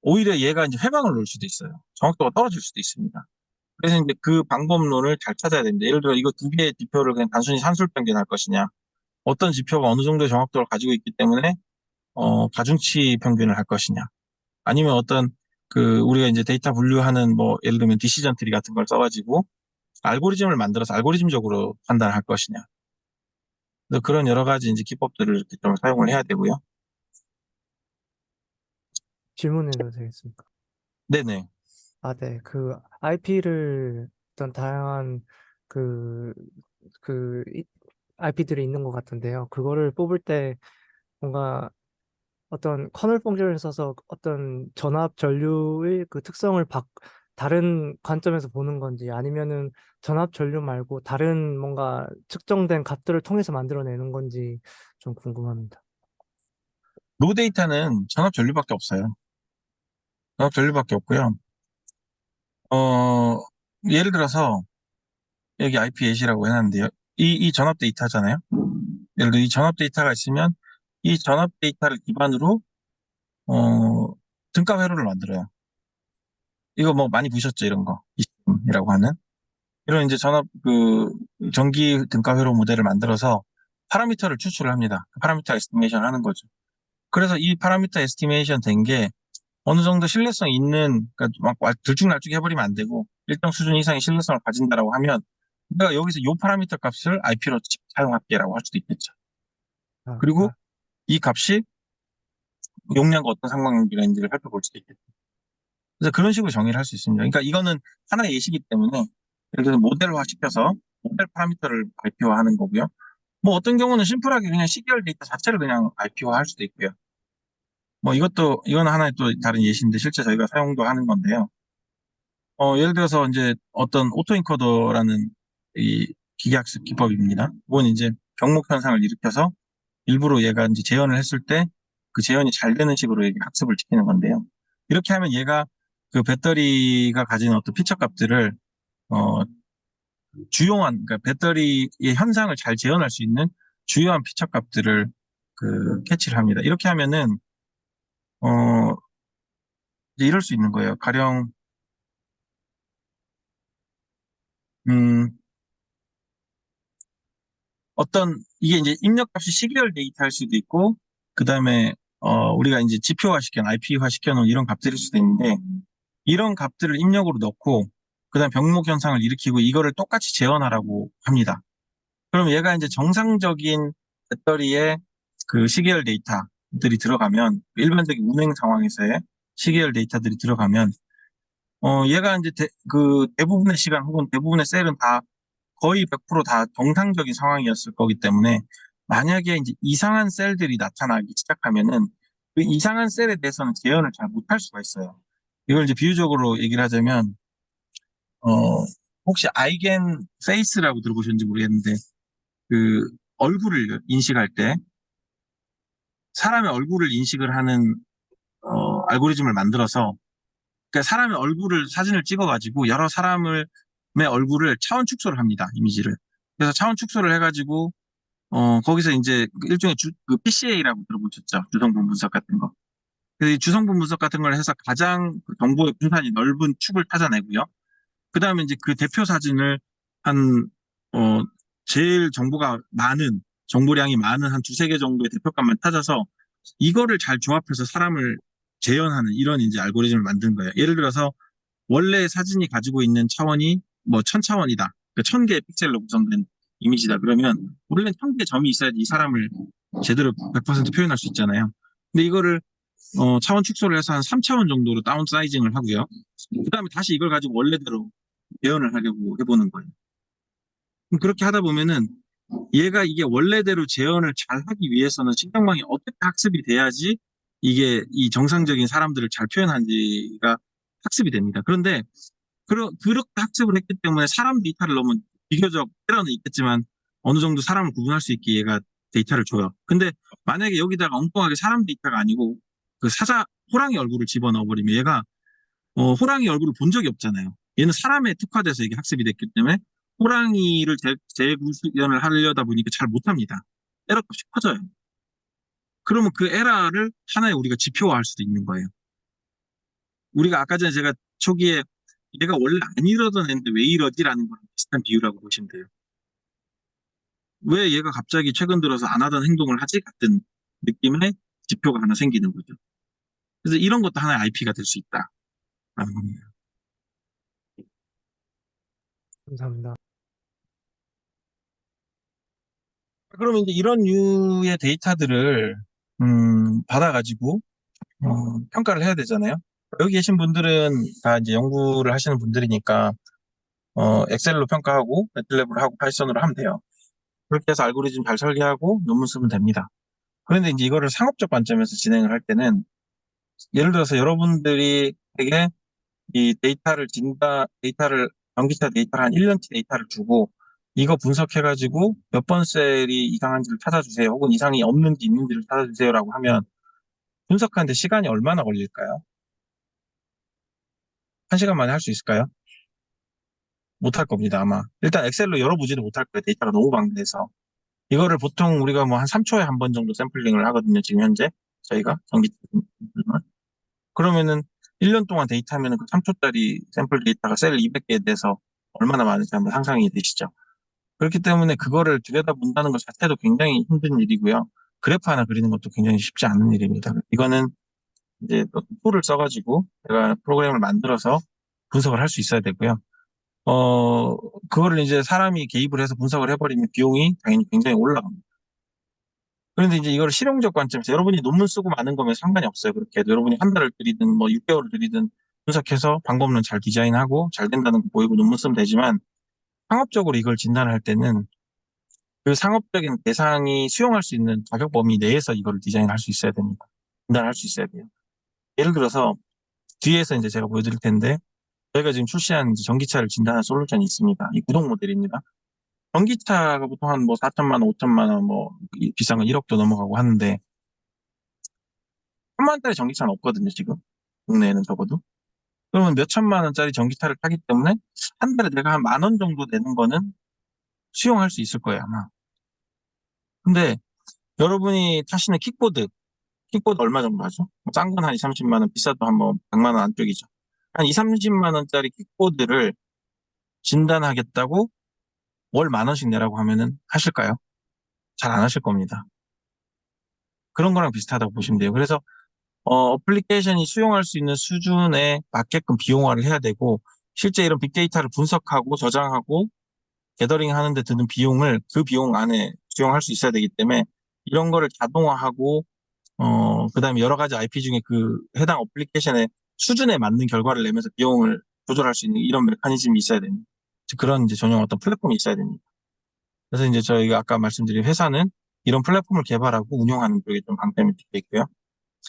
오히려 얘가 이제 회방을 놓을 수도 있어요. 정확도가 떨어질 수도 있습니다. 그래서 이제 그 방법론을 잘 찾아야 됩니다. 예를 들어 이거 두 개의 지표를 그냥 단순히 산술 변경할 것이냐. 어떤 지표가 어느 정도의 정확도를 가지고 있기 때문에 가중치 평균을 할 것이냐. 아니면 어떤 우리가 이제 데이터 분류하는 뭐 예를 들면 디시전 트리 같은 걸 써가지고 알고리즘을 만들어서 알고리즘적으로 판단할 것이냐. 그래서 그런 여러 가지 이제 기법들을 이렇게 좀 사용을 해야 되고요. 질문해도 되겠습니까? 네네. 네. 그 IP를 어떤 다양한 그, IP들이 있는 것 같은데요. 그거를 뽑을 때 뭔가 어떤 커널 펑션을 써서 어떤 전압 전류의 그 특성을 다른 관점에서 보는 건지 아니면은 전압 전류 말고 다른 뭔가 측정된 값들을 통해서 만들어내는 건지 좀 궁금합니다. 로 데이터는 전압 전류밖에 없어요. 전압 전류밖에 없고요. 예를 들어서 여기 IP8이라고 해놨는데요. 이 전압 데이터잖아요. 예를 들어 이 전압 데이터가 있으면 이 전압 데이터를 기반으로 등가 회로를 만들어요. 이거 뭐 많이 보셨죠, 이런 거. 이라고 하는. 이런 이제 전기 등가 회로 모델을 만들어서 파라미터를 추출을 합니다. 파라미터 에스티메이션 하는 거죠. 그래서 이 파라미터 에스티메이션 된 게 어느 정도 신뢰성 있는, 그러니까 막 들쭉날쭉 해버리면 안 되고 일정 수준 이상의 신뢰성을 가진다라고 하면 내가 여기서 이 파라미터 값을 IP로 사용할게라고 할 수도 있겠죠. 아, 그리고 이 값이 용량과 어떤 상관관계가 있는지를 살펴볼 수도 있겠죠. 그래서 그런 식으로 정의를 할 수 있습니다. 그러니까 이거는 하나의 예시이기 때문에 예를 들어서 모델화 시켜서 모델 파라미터를 IP화하는 거고요. 뭐 어떤 경우는 심플하게 그냥 시계열 데이터 자체를 그냥 IP화 할 수도 있고요. 뭐 이건 하나의 또 다른 예시인데 실제 저희가 사용도 하는 건데요. 예를 들어서 이제 어떤 오토인코더라는 이 기계학습 기법입니다. 그건 이제 병목 현상을 일으켜서 일부러 얘가 이제 재현을 했을 때 그 재현이 잘 되는 식으로 이렇게 학습을 시키는 건데요. 이렇게 하면 얘가 그 배터리가 가진 어떤 피처 값들을 어, 그러니까 배터리의 현상을 잘 재현할 수 있는 주요한 피처 값들을 캐치를 합니다. 이렇게 하면은 어, 이제 이럴 수 있는 거예요. 가령 음, 이게 이제 입력값이 시계열 데이터일 수도 있고, 그 다음에, 우리가 이제 IP화 시켜놓은 이런 값들일 수도 있는데, 이런 값들을 입력으로 넣고, 그 다음 병목 현상을 일으키고, 이거를 똑같이 재현하라고 합니다. 그럼 얘가 이제 정상적인 배터리의 그 시계열 데이터들이 들어가면, 일반적인 운행 상황에서의 시계열 데이터들이 들어가면, 얘가 이제 대부분의 시간 혹은 대부분의 셀은 다 거의 100%다 정상적인 상황이었을 거기 때문에 만약에 이제 이상한 셀들이 나타나기 시작하면은 그 이상한 셀에 대해서는 재현을 잘 못할 수가 있어요. 이걸 이제 비유적으로 얘기를 하자면 혹시 아이겐 페이스라고 들어보셨는지 모르겠는데 그 얼굴을 인식할 때 사람의 얼굴을 인식을 하는 알고리즘을 만들어서 그러니까 사람의 사진을 찍어가지고 여러 사람의 얼굴을 차원 축소를 합니다. 이미지를. 그래서 차원 축소를 해가지고 거기서 이제 일종의 PCA라고 들어보셨죠? 주성분 분석 같은 거. 그래서 이 주성분 분석 같은 걸 해서 가장 정보의 분산이 넓은 축을 찾아내고요. 그 다음에 이제 그 대표 사진을 어, 제일 정보량이 많은 한 두세 개 정도의 대표값만 찾아서 이거를 잘 조합해서 사람을 재현하는 이런 이제 알고리즘을 만든 거예요. 예를 들어서 원래 사진이 가지고 있는 차원이 뭐 1000차원이다. 그 1000개의 픽셀로 구성된 이미지다 그러면 원래 1000개 점이 있어야지 이 사람을 제대로 100% 표현할 수 있잖아요. 근데 이거를 차원 축소를 해서 한 3차원 정도로 다운 사이징을 하고요. 그 다음에 다시 이걸 가지고 원래대로 재현을 하려고 해보는 거예요. 그럼 그렇게 하다 보면은 얘가 이게 원래대로 재현을 잘 하기 위해서는 신경망이 어떻게 학습이 돼야지 이게 이 정상적인 사람들을 잘 표현한지가 학습이 됩니다. 그런데 그렇게 학습을 했기 때문에 사람 데이터를 넣으면 비교적 에러는 있겠지만 어느 정도 사람을 구분할 수 있게 얘가 데이터를 줘요. 근데 만약에 여기다가 엉뚱하게 사람 데이터가 아니고 그 호랑이 얼굴을 집어넣어 버리면 얘가 호랑이 얼굴을 본 적이 없잖아요. 얘는 사람에 특화돼서 이게 학습이 됐기 때문에 호랑이를 재구현을 하려다 보니까 잘 못합니다. 에러 값이 커져요. 그러면 그 에러를 하나의 우리가 지표화할 수도 있는 거예요. 우리가 아까 전에 제가 초기에 얘가 원래 안 이러던 애인데 왜 이러지라는 거랑 비슷한 비유라고 보시면 돼요. 왜 얘가 갑자기 최근 들어서 안 하던 행동을 하지? 같은 느낌의 지표가 하나 생기는 거죠. 그래서 이런 것도 하나의 IP가 될 수 있다라는 겁니다. 감사합니다. 그러면 이제 이런 류의 데이터들을 받아가지고 평가를 해야 되잖아요. 여기 계신 분들은 다 이제 연구를 하시는 분들이니까 엑셀로 평가하고 매틀랩으로 하고 파이썬으로 하면 돼요. 그렇게 해서 알고리즘 잘 설계하고 논문 쓰면 됩니다. 그런데 이제 이거를 상업적 관점에서 진행을 할 때는 예를 들어서 여러분들이 되게 이 데이터를 전기차 데이터를 한 1년치 데이터를 주고 이거 분석해가지고 몇 번 셀이 이상한지를 찾아주세요. 혹은 이상이 없는지 있는지를 찾아주세요라고 하면 분석하는데 시간이 얼마나 걸릴까요? 1시간 만에 할 수 있을까요? 못할 겁니다, 아마. 일단 엑셀로 열어보지도 못할 거예요. 데이터가 너무 방대해서. 이거를 보통 우리가 뭐 한 3초에 한 번 정도 샘플링을 하거든요, 지금 현재. 저희가 전기차 샘플링을. 그러면은 1년 동안 데이터하면은 그 3초짜리 샘플 데이터가 셀 200개에 대해서 얼마나 많은지 한번 상상이 되시죠? 그렇기 때문에 그거를 들여다본다는 것 자체도 굉장히 힘든 일이고요. 그래프 하나 그리는 것도 굉장히 쉽지 않은 일입니다. 이거는 이제 또 툴을 써가지고 제가 프로그램을 만들어서 분석을 할 수 있어야 되고요. 그거를 이제 사람이 개입을 해서 분석을 해버리면 비용이 당연히 굉장히 올라갑니다. 그런데 이제 이걸 실용적 관점에서 여러분이 논문 쓰고 많은 거면 상관이 없어요. 그렇게 해도 여러분이 한 달을 들이든 뭐 6개월을 들이든 분석해서 방법론 잘 디자인하고 잘 된다는 거 보이고 논문 쓰면 되지만 상업적으로 이걸 진단할 때는 그 상업적인 대상이 수용할 수 있는 자격 범위 내에서 이걸 디자인할 수 있어야 됩니다. 진단할 수 있어야 돼요. 예를 들어서 뒤에서 이제 제가 보여드릴 텐데 저희가 지금 출시한 이제 전기차를 진단하는 솔루션이 있습니다. 이 구동 모델입니다. 전기차가 보통 한 뭐 4천만 원, 5천만 원, 뭐 비싼 건 1억도 넘어가고 하는데 3만 원짜리 전기차는 없거든요, 지금. 국내에는 적어도. 그러면 몇 천만 원짜리 전기차를 타기 때문에 한 달에 내가 한 10,000원 정도 내는 거는 수용할 수 있을 거예요, 아마. 근데 여러분이 타시는 킥보드 얼마 정도 하죠? 싼 건 한 2, 30만 원, 비싸도 한 뭐 100만 원 안쪽이죠. 한 2, 30만 원짜리 킥보드를 진단하겠다고 월 10,000원씩 내라고 하면은 하실까요? 잘 안 하실 겁니다. 그런 거랑 비슷하다고 보시면 돼요. 그래서 어플리케이션이 수용할 수 있는 수준에 맞게끔 비용화를 해야 되고 실제 이런 빅데이터를 분석하고 저장하고 게더링 하는데 드는 비용을 그 비용 안에 수용할 수 있어야 되기 때문에 이런 거를 자동화하고 그다음에 여러 가지 IP 중에 그 해당 어플리케이션의 수준에 맞는 결과를 내면서 비용을 조절할 수 있는 이런 메커니즘이 있어야 됩니다. 즉 그런 이제 전용 어떤 플랫폼이 있어야 됩니다. 그래서 이제 저희가 아까 말씀드린 회사는 이런 플랫폼을 개발하고 운영하는 쪽에 좀 방점이 찍혀 있고요.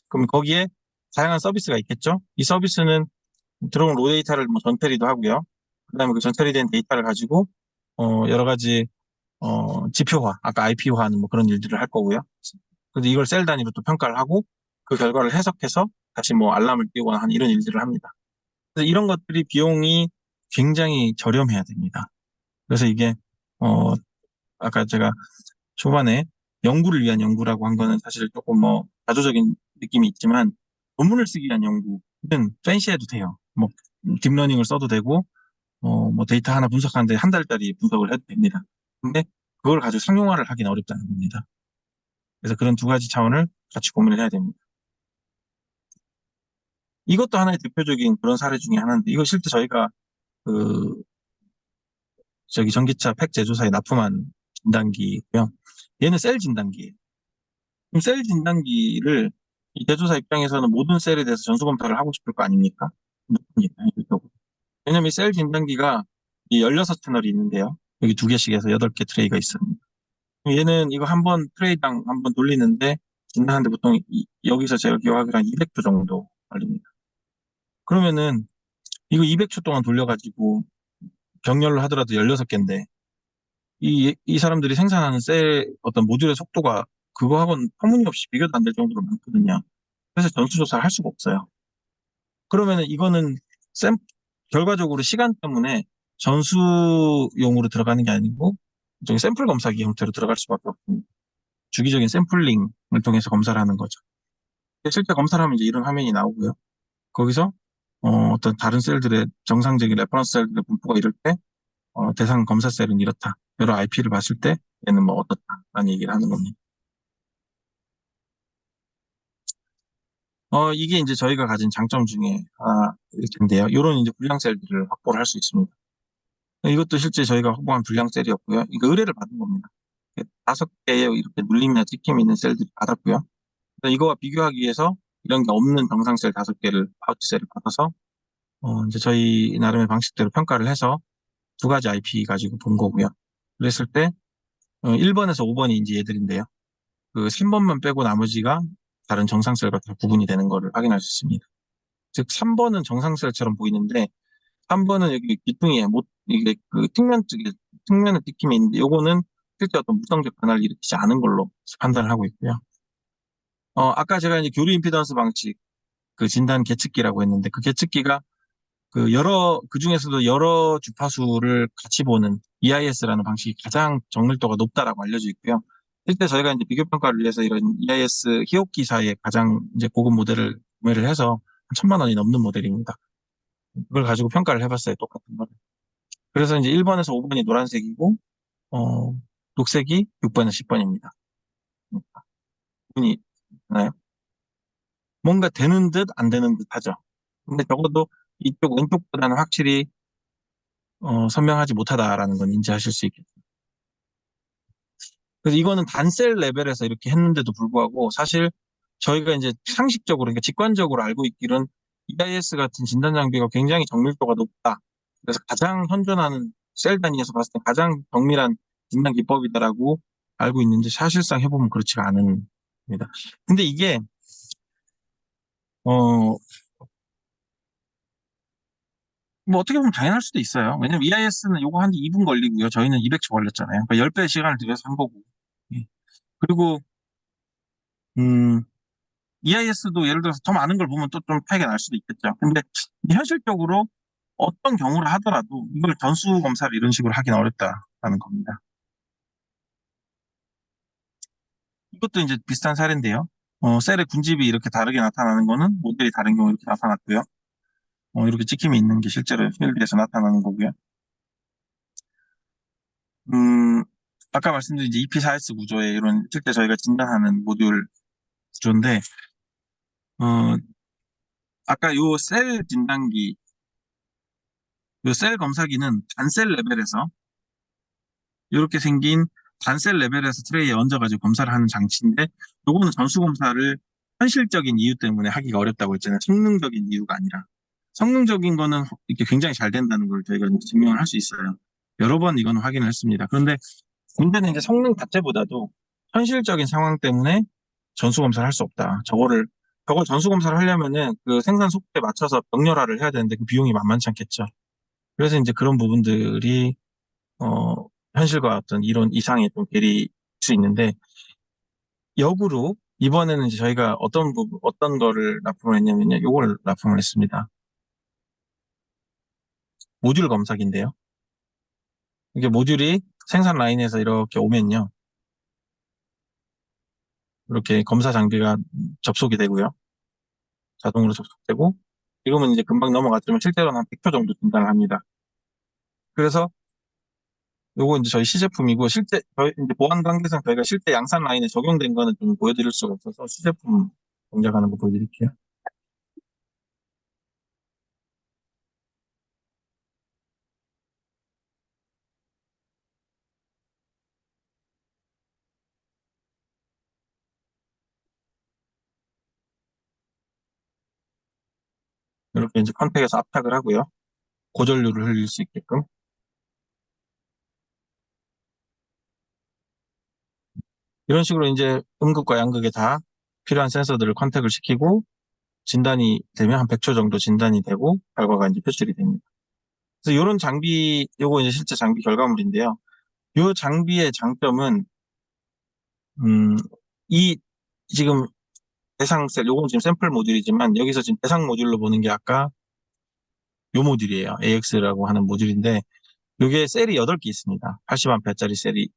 그럼 거기에 다양한 서비스가 있겠죠? 이 서비스는 들어온 로 데이터를 뭐 전처리도 하고요. 그다음에 그 전처리된 데이터를 가지고 여러 가지 지표화, 아까 IP화하는 뭐 그런 일들을 할 거고요. 그래서 이걸 셀 단위로 또 평가를 하고 그 결과를 해석해서 다시 뭐 알람을 띄우거나 하는 이런 일들을 합니다. 그래서 이런 것들이 비용이 굉장히 저렴해야 됩니다. 그래서 이게 어 아까 제가 초반에 연구를 위한 연구라고 한 거는 사실 조금 뭐 자조적인 느낌이 있지만 논문을 쓰기 위한 연구는 팬시해도 돼요. 뭐 딥러닝을 써도 되고 뭐 데이터 하나 분석하는데 한 달짜리 분석을 해도 됩니다. 근데 그걸 가지고 상용화를 하기는 어렵다는 겁니다. 그래서 그런 두 가지 차원을 같이 고민을 해야 됩니다. 이것도 하나의 대표적인 그런 사례 중에 하나인데 이거 실제 저희가 그 저기 전기차 팩 제조사에 납품한 진단기고요. 얘는 셀 진단기예요. 그럼 셀 진단기를 이 제조사 입장에서는 모든 셀에 대해서 전수 검사를 하고 싶을 거 아닙니까? 못합니다. 이쪽으로. 왜냐면 이 셀 진단기가 이 16채널이 있는데요. 여기 2개씩해서 8개 트레이가 있습니다. 얘는 이거 한 번 트레이당 한 번 돌리는데 진단하는데 보통 여기서 제가 기억하기로 한 200초 정도 걸립니다. 그러면은 이거 200초 동안 돌려가지고 병렬로 하더라도 16개인데 이 사람들이 생산하는 셀 어떤 모듈의 속도가 그거하고는 터무니없이 비교도 안 될 정도로 많거든요. 그래서 전수조사를 할 수가 없어요. 그러면은 이거는 샘, 결과적으로 시간 때문에 전수용으로 들어가는 게 아니고 저기 샘플 검사기 형태로 들어갈 수밖에 없습니다. 주기적인 샘플링을 통해서 검사를 하는 거죠. 실제 검사를 하면 이제 이런 화면이 나오고요. 거기서 어떤 다른 셀들의 정상적인 레퍼런스 셀들의 분포가 이럴 때 대상 검사 셀은 이렇다. 여러 IP를 봤을 때 얘는 뭐 어떻다라는 얘기를 하는 겁니다. 이게 이제 저희가 가진 장점 중에 하나일 텐데요. 이런 이제 불량 셀들을 확보를 할 수 있습니다. 이것도 실제 저희가 확보한 불량 셀이었고요. 이거 의뢰를 받은 겁니다. 5개의 이렇게 눌림이나 찍힘이 있는 셀들을 받았고요. 이거와 비교하기 위해서 이런 게 없는 정상 셀 5개를 파우치 셀을 받아서 이제 저희 나름의 방식대로 평가를 해서 2가지 IP 가지고 본 거고요. 그랬을 때 1번에서 5번이 이제 얘들인데요. 그 3번만 빼고 나머지가 다른 정상셀과 다 구분이 되는 것을 확인할 수 있습니다. 즉 3번은 정상셀처럼 보이는데 3번은 여기 귀퉁이에 이게 그 측면 쪽에 측면에 찍힘이 있는데 요거는 실제 어떤 무성적 변화를 일으키지 않은 걸로 판단을 하고 있고요. 아까 제가 이제 교류 임피던스 방식 그 진단 계측기라고 했는데 그 계측기가 그 중에서도 여러 주파수를 같이 보는 EIS라는 방식이 가장 정밀도가 높다라고 알려져 있고요. 실제 저희가 이제 비교 평가를 위해서 이런 EIS 히옵기사의 가장 이제 고급 모델을 구매를 해서 1,000만 원이 넘는 모델입니다. 그걸 가지고 평가를 해봤어요. 똑같은 거를. 그래서 이제 1번에서 5번이 노란색이고, 녹색이 6번에서 10번입니다. 분이 나요? 뭔가 되는 듯 안 되는 듯 하죠. 근데 적어도 이쪽 왼쪽보다는 확실히 선명하지 못하다라는 건 인지하실 수 있겠죠. 그래서 이거는 단셀 레벨에서 이렇게 했는데도 불구하고 사실 저희가 이제 상식적으로, 그러니까 직관적으로 알고 있기로는 EIS 같은 진단 장비가 굉장히 정밀도가 높다. 그래서 가장 현존하는 셀 단위에서 봤을 때 가장 정밀한 진단 기법이다라고 알고 있는데 사실상 해보면 그렇지가 않은 겁니다. 근데 이게 어, 뭐 어떻게 보면 당연할 수도 있어요. 왜냐면 EIS는 요거 한 2분 걸리고요. 저희는 200초 걸렸잖아요. 그러니까 10배 시간을 들여서 한 거고. 예. 그리고 EIS도 예를 들어서 더 많은 걸 보면 또 좀 차이가 날 수도 있겠죠. 근데 현실적으로 어떤 경우를 하더라도 이걸 전수 검사를 이런 식으로 하긴 어렵다라는 겁니다. 이것도 이제 비슷한 사례인데요. 셀의 군집이 이렇게 다르게 나타나는 거는 모델이 다른 경우 이렇게 나타났고요. 이렇게 찍힘이 있는 게 실제로 필드에서 나타나는 거고요. 음, 아까 말씀드린 이제 EP4S 구조의 이런 실제 저희가 진단하는 모듈 구조인데, 어, 아까 요 셀 진단기, 요 셀 검사기는 단셀 레벨에서 이렇게 생긴 단셀 레벨에서 트레이에 얹어가지고 검사를 하는 장치인데, 요거는 전수 검사를 현실적인 이유 때문에 하기가 어렵다고 했잖아요. 성능적인 이유가 아니라. 성능적인 거는 이렇게 굉장히 잘 된다는 걸 저희가 증명을 할 수 있어요. 여러 번 이건 확인을 했습니다. 그런데 문제는 이제 성능 자체보다도 현실적인 상황 때문에 전수 검사를 할 수 없다. 저걸 전수 검사를 하려면은 그 생산 속도에 맞춰서 병렬화를 해야 되는데 그 비용이 만만치 않겠죠. 그래서 이제 그런 부분들이 어, 현실과 어떤 이론 이상의 좀 괴리일 수 있는데, 역으로 이번에는 이제 저희가 어떤 거를 납품을 했냐면요. 요걸 납품을 했습니다. 모듈 검사기인데요. 이게 모듈이 생산 라인에서 이렇게 오면요. 이렇게 검사 장비가 접속이 되고요. 자동으로 접속되고, 이러면 이제 금방 넘어갔지만 실제로는 한 100초 정도 진단을 합니다. 그래서 요거 이제 저희 시제품이고, 실제 저희 이제 보안 관계상 저희가 실제 양산 라인에 적용된 거는 좀 보여드릴 수가 없어서 시제품 동작하는 거 보여드릴게요. 이렇게 이제 컨택에서 압착을 하고요. 고전류를 흘릴 수 있게끔. 이런 식으로 이제 음극과 양극에 다 필요한 센서들을 컨택을 시키고 진단이 되면 한 100초 정도 진단이 되고 결과가 이제 표출이 됩니다. 그래서 이런 장비, 요거 이제 실제 장비 결과물인데요. 이 장비의 장점은 음, 이 지금 대상 셀, 요건 지금 샘플 모듈이지만 여기서 지금 대상 모듈로 보는 게 아까 요 모듈이에요. AX라고 하는 모듈인데 요게 셀이 8개 있습니다. 80A짜리 셀이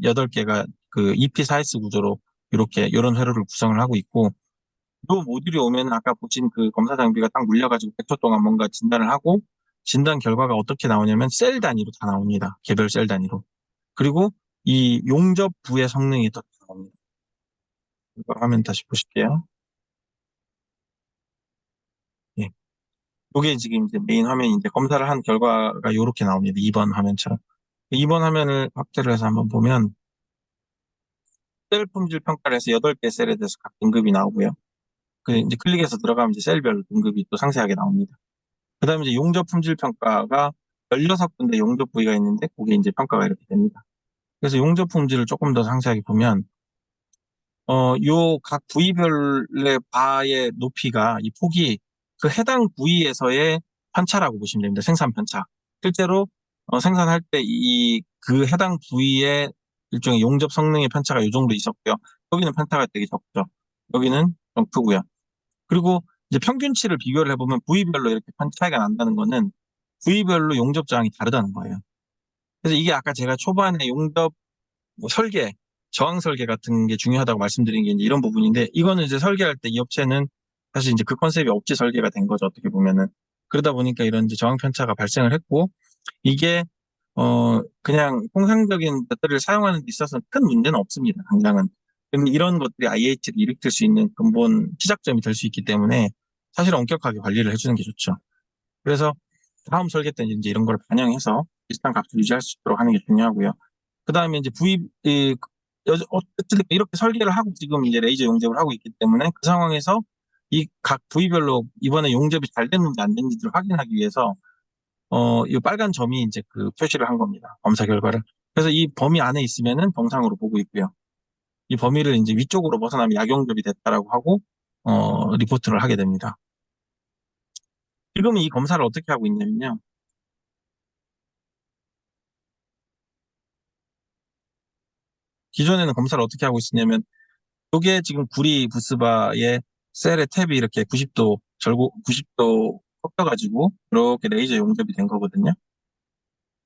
8개가 그 EP4S 구조로 이렇게 이런 회로를 구성을 하고 있고 요 모듈이 오면 아까 보신 그 검사 장비가 딱 물려가지고 100초 동안 뭔가 진단을 하고 진단 결과가 어떻게 나오냐면 셀 단위로 다 나옵니다. 개별 셀 단위로. 그리고 이 용접부의 성능이 또 나옵니다. 이거 화면 다시 보실게요. 예. 요게 지금 이제 메인 화면인데 검사를 한 결과가 이렇게 나옵니다. 2번 화면처럼. 2번 화면을 확대를 해서 한번 보면 셀 품질 평가를 해서 8개 셀에 대해서 각 등급이 나오고요. 그 이제 클릭해서 들어가면 이제 셀별 등급이 또 상세하게 나옵니다. 그 다음에 이제 용접 품질 평가가 16군데 용접 부위가 있는데 그게 이제 평가가 이렇게 됩니다. 그래서 용접 품질을 조금 더 상세하게 보면 요 각 부위별의 바의 높이가 이 폭이 그 해당 부위에서의 편차라고 보시면 됩니다. 생산 편차. 실제로 생산할 때 이 그 해당 부위의 일종의 용접 성능의 편차가 이 정도 있었고요. 여기는 편차가 되게 적죠. 여기는 좀 크고요. 그리고 이제 평균치를 비교를 해보면 부위별로 이렇게 편 차이가 난다는 거는 부위별로 용접 저항이 다르다는 거예요. 그래서 이게 아까 제가 초반에 용접 뭐 설계, 저항 설계 같은 게 중요하다고 말씀드린 게 이제 이런 부분인데 이거는 이제 설계할 때 이 업체는 사실 이제 그 컨셉이 없이 설계가 된 거죠. 어떻게 보면은. 그러다 보니까 이런 이제 저항 편차가 발생을 했고 이게 그냥 통상적인 배터리를 사용하는 데 있어서 큰 문제는 없습니다. 당장은. 근데 이런 것들이 IH를 일으킬 수 있는 근본 시작점이 될 수 있기 때문에 사실 엄격하게 관리를 해주는 게 좋죠. 그래서 다음 설계 때 이제 이런 걸 반영해서 비슷한 값을 유지할 수 있도록 하는 게 중요하고요. 그 다음에 이제 어쨌든 이렇게 설계를 하고 지금 이제 레이저 용접을 하고 있기 때문에 그 상황에서 이 각 부위별로 이번에 용접이 잘 됐는지 안 됐는지를 확인하기 위해서 이 빨간 점이 이제 그 표시를 한 겁니다. 검사 결과를. 그래서 이 범위 안에 있으면은 정상으로 보고 있고요. 이 범위를 이제 위쪽으로 벗어나면 약용접이 됐다라고 하고 리포트를 하게 됩니다. 지금은 이 검사를 어떻게 하고 있냐면요. 기존에는 검사를 어떻게 하고 있었냐면 이게 지금 구리 부스바의 셀의 탭이 이렇게 90도 절고 90도 꺾여가지고 이렇게 레이저 용접이 된 거거든요.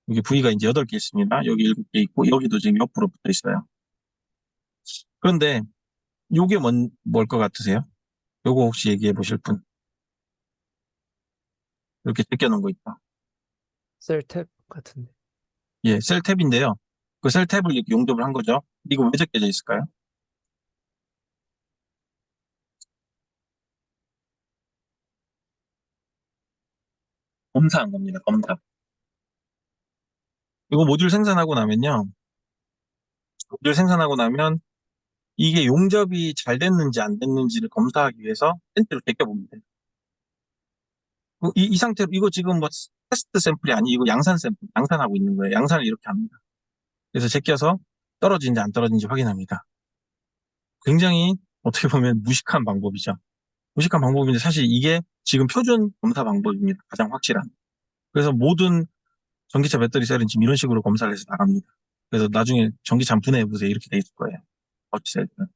여기 부위가 이제 8개 있습니다. 여기 7개 있고 여기도 지금 옆으로 붙어 있어요. 그런데 요게 뭘 것 같으세요? 요거 혹시 얘기해 보실 분? 이렇게 제껴놓은 거 있다. 셀탭 같은데. 예, 셀 탭인데요. 그 셀 탭을 이렇게 용접을 한 거죠. 이거 왜 제껴져 있을까요? 검사한 겁니다. 검사. 이거 모듈 생산하고 나면요. 모듈 생산하고 나면 이게 용접이 잘 됐는지 안 됐는지를 검사하기 위해서 센트를 제껴봅니다. 이 상태로 이거 지금 뭐 테스트 샘플이 아니고 양산 샘플, 양산하고 있는 거예요. 양산을 이렇게 합니다. 그래서 제껴서 떨어지는지 안 떨어지는지 확인합니다. 굉장히 어떻게 보면 무식한 방법이죠. 무식한 방법인데 사실 이게 지금 표준 검사 방법입니다. 가장 확실한. 그래서 모든 전기차 배터리 셀은 지금 이런 식으로 검사를 해서 나갑니다. 그래서 나중에 전기차 한번 분해해보세요. 이렇게 돼 있을 거예요. 어치 셀들은.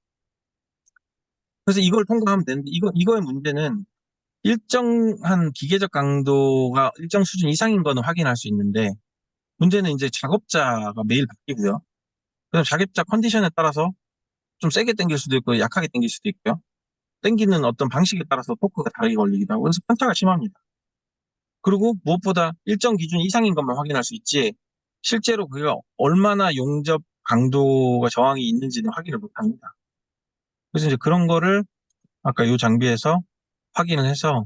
그래서 이걸 통과하면 되는데 이거의 문제는 일정한 기계적 강도가 일정 수준 이상인 거는 확인할 수 있는데 문제는 이제 작업자가 매일 바뀌고요. 그다음 작업자 컨디션에 따라서 좀 세게 당길 수도 있고 약하게 당길 수도 있고요. 당기는 어떤 방식에 따라서 토크가 다르게 걸리기도 하고 그래서 편차가 심합니다. 그리고 무엇보다 일정 기준 이상인 것만 확인할 수 있지 실제로 그가 얼마나 용접 강도가 저항이 있는지는 확인을 못 합니다. 그래서 이제 그런 거를 아까 이 장비에서 확인을 해서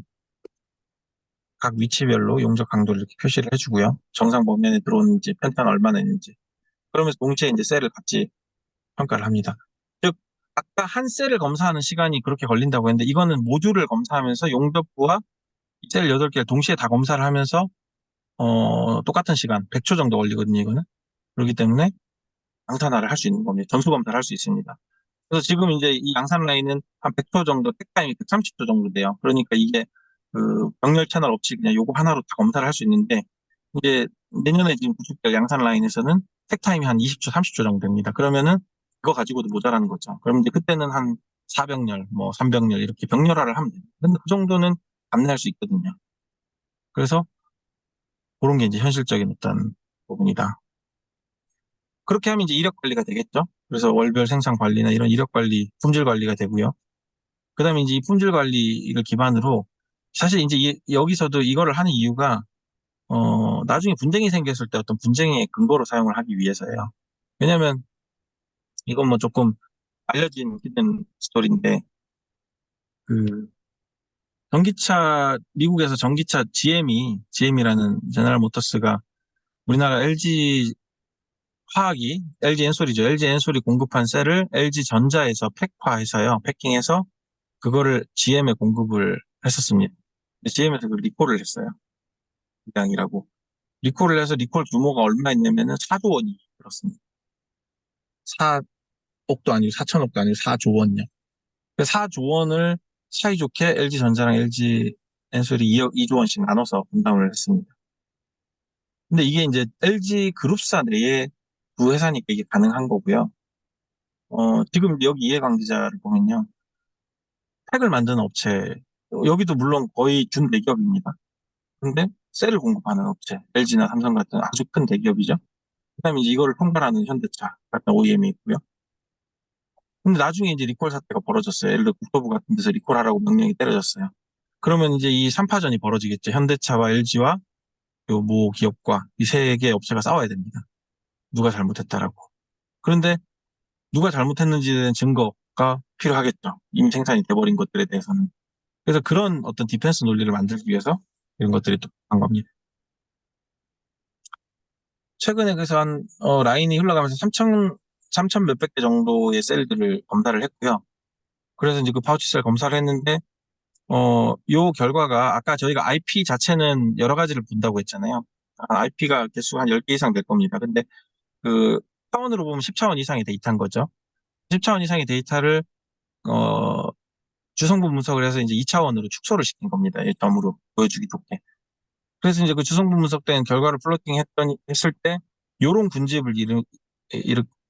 각 위치별로 용접 강도를 이렇게 표시를 해주고요. 정상 범위에 들어오는지 편차는 얼마나 있는지. 그러면서 동시에 이제 셀을 같이 평가를 합니다. 즉 아까 한 셀을 검사하는 시간이 그렇게 걸린다고 했는데 이거는 모듈을 검사하면서 용접부와 이 셀 8개를 동시에 다 검사를 하면서 똑같은 시간 100초 정도 걸리거든요, 이거는. 그렇기 때문에 양산화를 할 수 있는 겁니다. 전수 검사를 할 수 있습니다. 그래서 지금 이제 이 양산 라인은 한 100초 정도, 택타임이 130초 정도 돼요. 그러니까 이게 그 병렬 채널 없이 그냥 요거 하나로 다 검사를 할 수 있는데, 이제 내년에 지금 구축될 양산 라인에서는 택타임이 한 20초, 30초 정도 됩니다. 그러면은 그거 가지고도 모자라는 거죠. 그럼 이제 그때는 한 4병렬, 뭐 3병렬 이렇게 병렬화를 하면 됩니다. 근데 그 정도는 감내할 수 있거든요. 그래서 그런 게 이제 현실적인 어떤 부분이다. 그렇게 하면 이제 이력 관리가 되겠죠. 그래서 월별 생산 관리나 이런 이력 관리, 품질 관리가 되고요. 그다음에 이제 이 품질 관리를 기반으로 사실 이제 여기서도 이거를 하는 이유가 나중에 분쟁이 생겼을 때 어떤 분쟁의 근거로 사용을 하기 위해서예요. 왜냐하면 이건 뭐 조금 알려진 히든 스토리인데 그 미국에서 전기차 GM이라는 제너럴 모터스가 우리나라 LG 화학이 LG 엔솔이죠. LG 엔솔이 공급한 셀을 LG 전자에서 팩화해서요. 패킹해서 그거를 GM에 공급을 했었습니다. GM에서 그 리콜을 했어요. 이랑이라고. 리콜을 해서 리콜 규모가 얼마였냐면은 4조 원이 들었습니다. 4억도 아니고 4천억도 아니고 4조 원이요. 4조 원을 사이좋게 LG전자랑 LG 엔솔이 2조 원씩 나눠서 분담을 했습니다. 근데 이게 이제 LG 그룹사 내에 두 회사니까 이게 가능한 거고요. 지금 여기 이해관계자를 보면요. 팩을 만드는 업체, 여기도 물론 거의 준대기업입니다. 근데 셀을 공급하는 업체, LG나 삼성 같은 아주 큰 대기업이죠. 그다음에 이제 이거를 통달하는 현대차 같은 OEM이 있고요. 근데 나중에 이제 리콜 사태가 벌어졌어요. 예를 들어 국토부 같은 데서 리콜하라고 명령이 때려졌어요. 그러면 이제 이 3파전이 벌어지겠죠. 현대차와 LG와 요 모 기업과 이 세 개 업체가 싸워야 됩니다. 누가 잘못했다라고. 그런데 누가 잘못했는지에 대한 증거가 필요하겠죠. 이미 생산이 돼버린 것들에 대해서는. 그래서 그런 어떤 디펜스 논리를 만들기 위해서 이런 것들이 또 한 겁니다. 최근에 그래서 라인이 흘러가면서 3천 몇백 개 정도의 셀들을 검사를 했고요. 그래서 이제 그 파우치 셀 검사를 했는데, 요 결과가 아까 저희가 IP 자체는 여러 가지를 본다고 했잖아요. IP가 개수가 한 10개 이상 될 겁니다. 근데 그 차원으로 보면 10차원 이상의 데이터인 거죠. 10차원 이상의 데이터를, 주성분 분석을 해서 이제 2차원으로 축소를 시킨 겁니다. 1점으로 보여주기 좋게. 그래서 이제 그 주성분 분석된 결과를 했을 때, 요런 군집을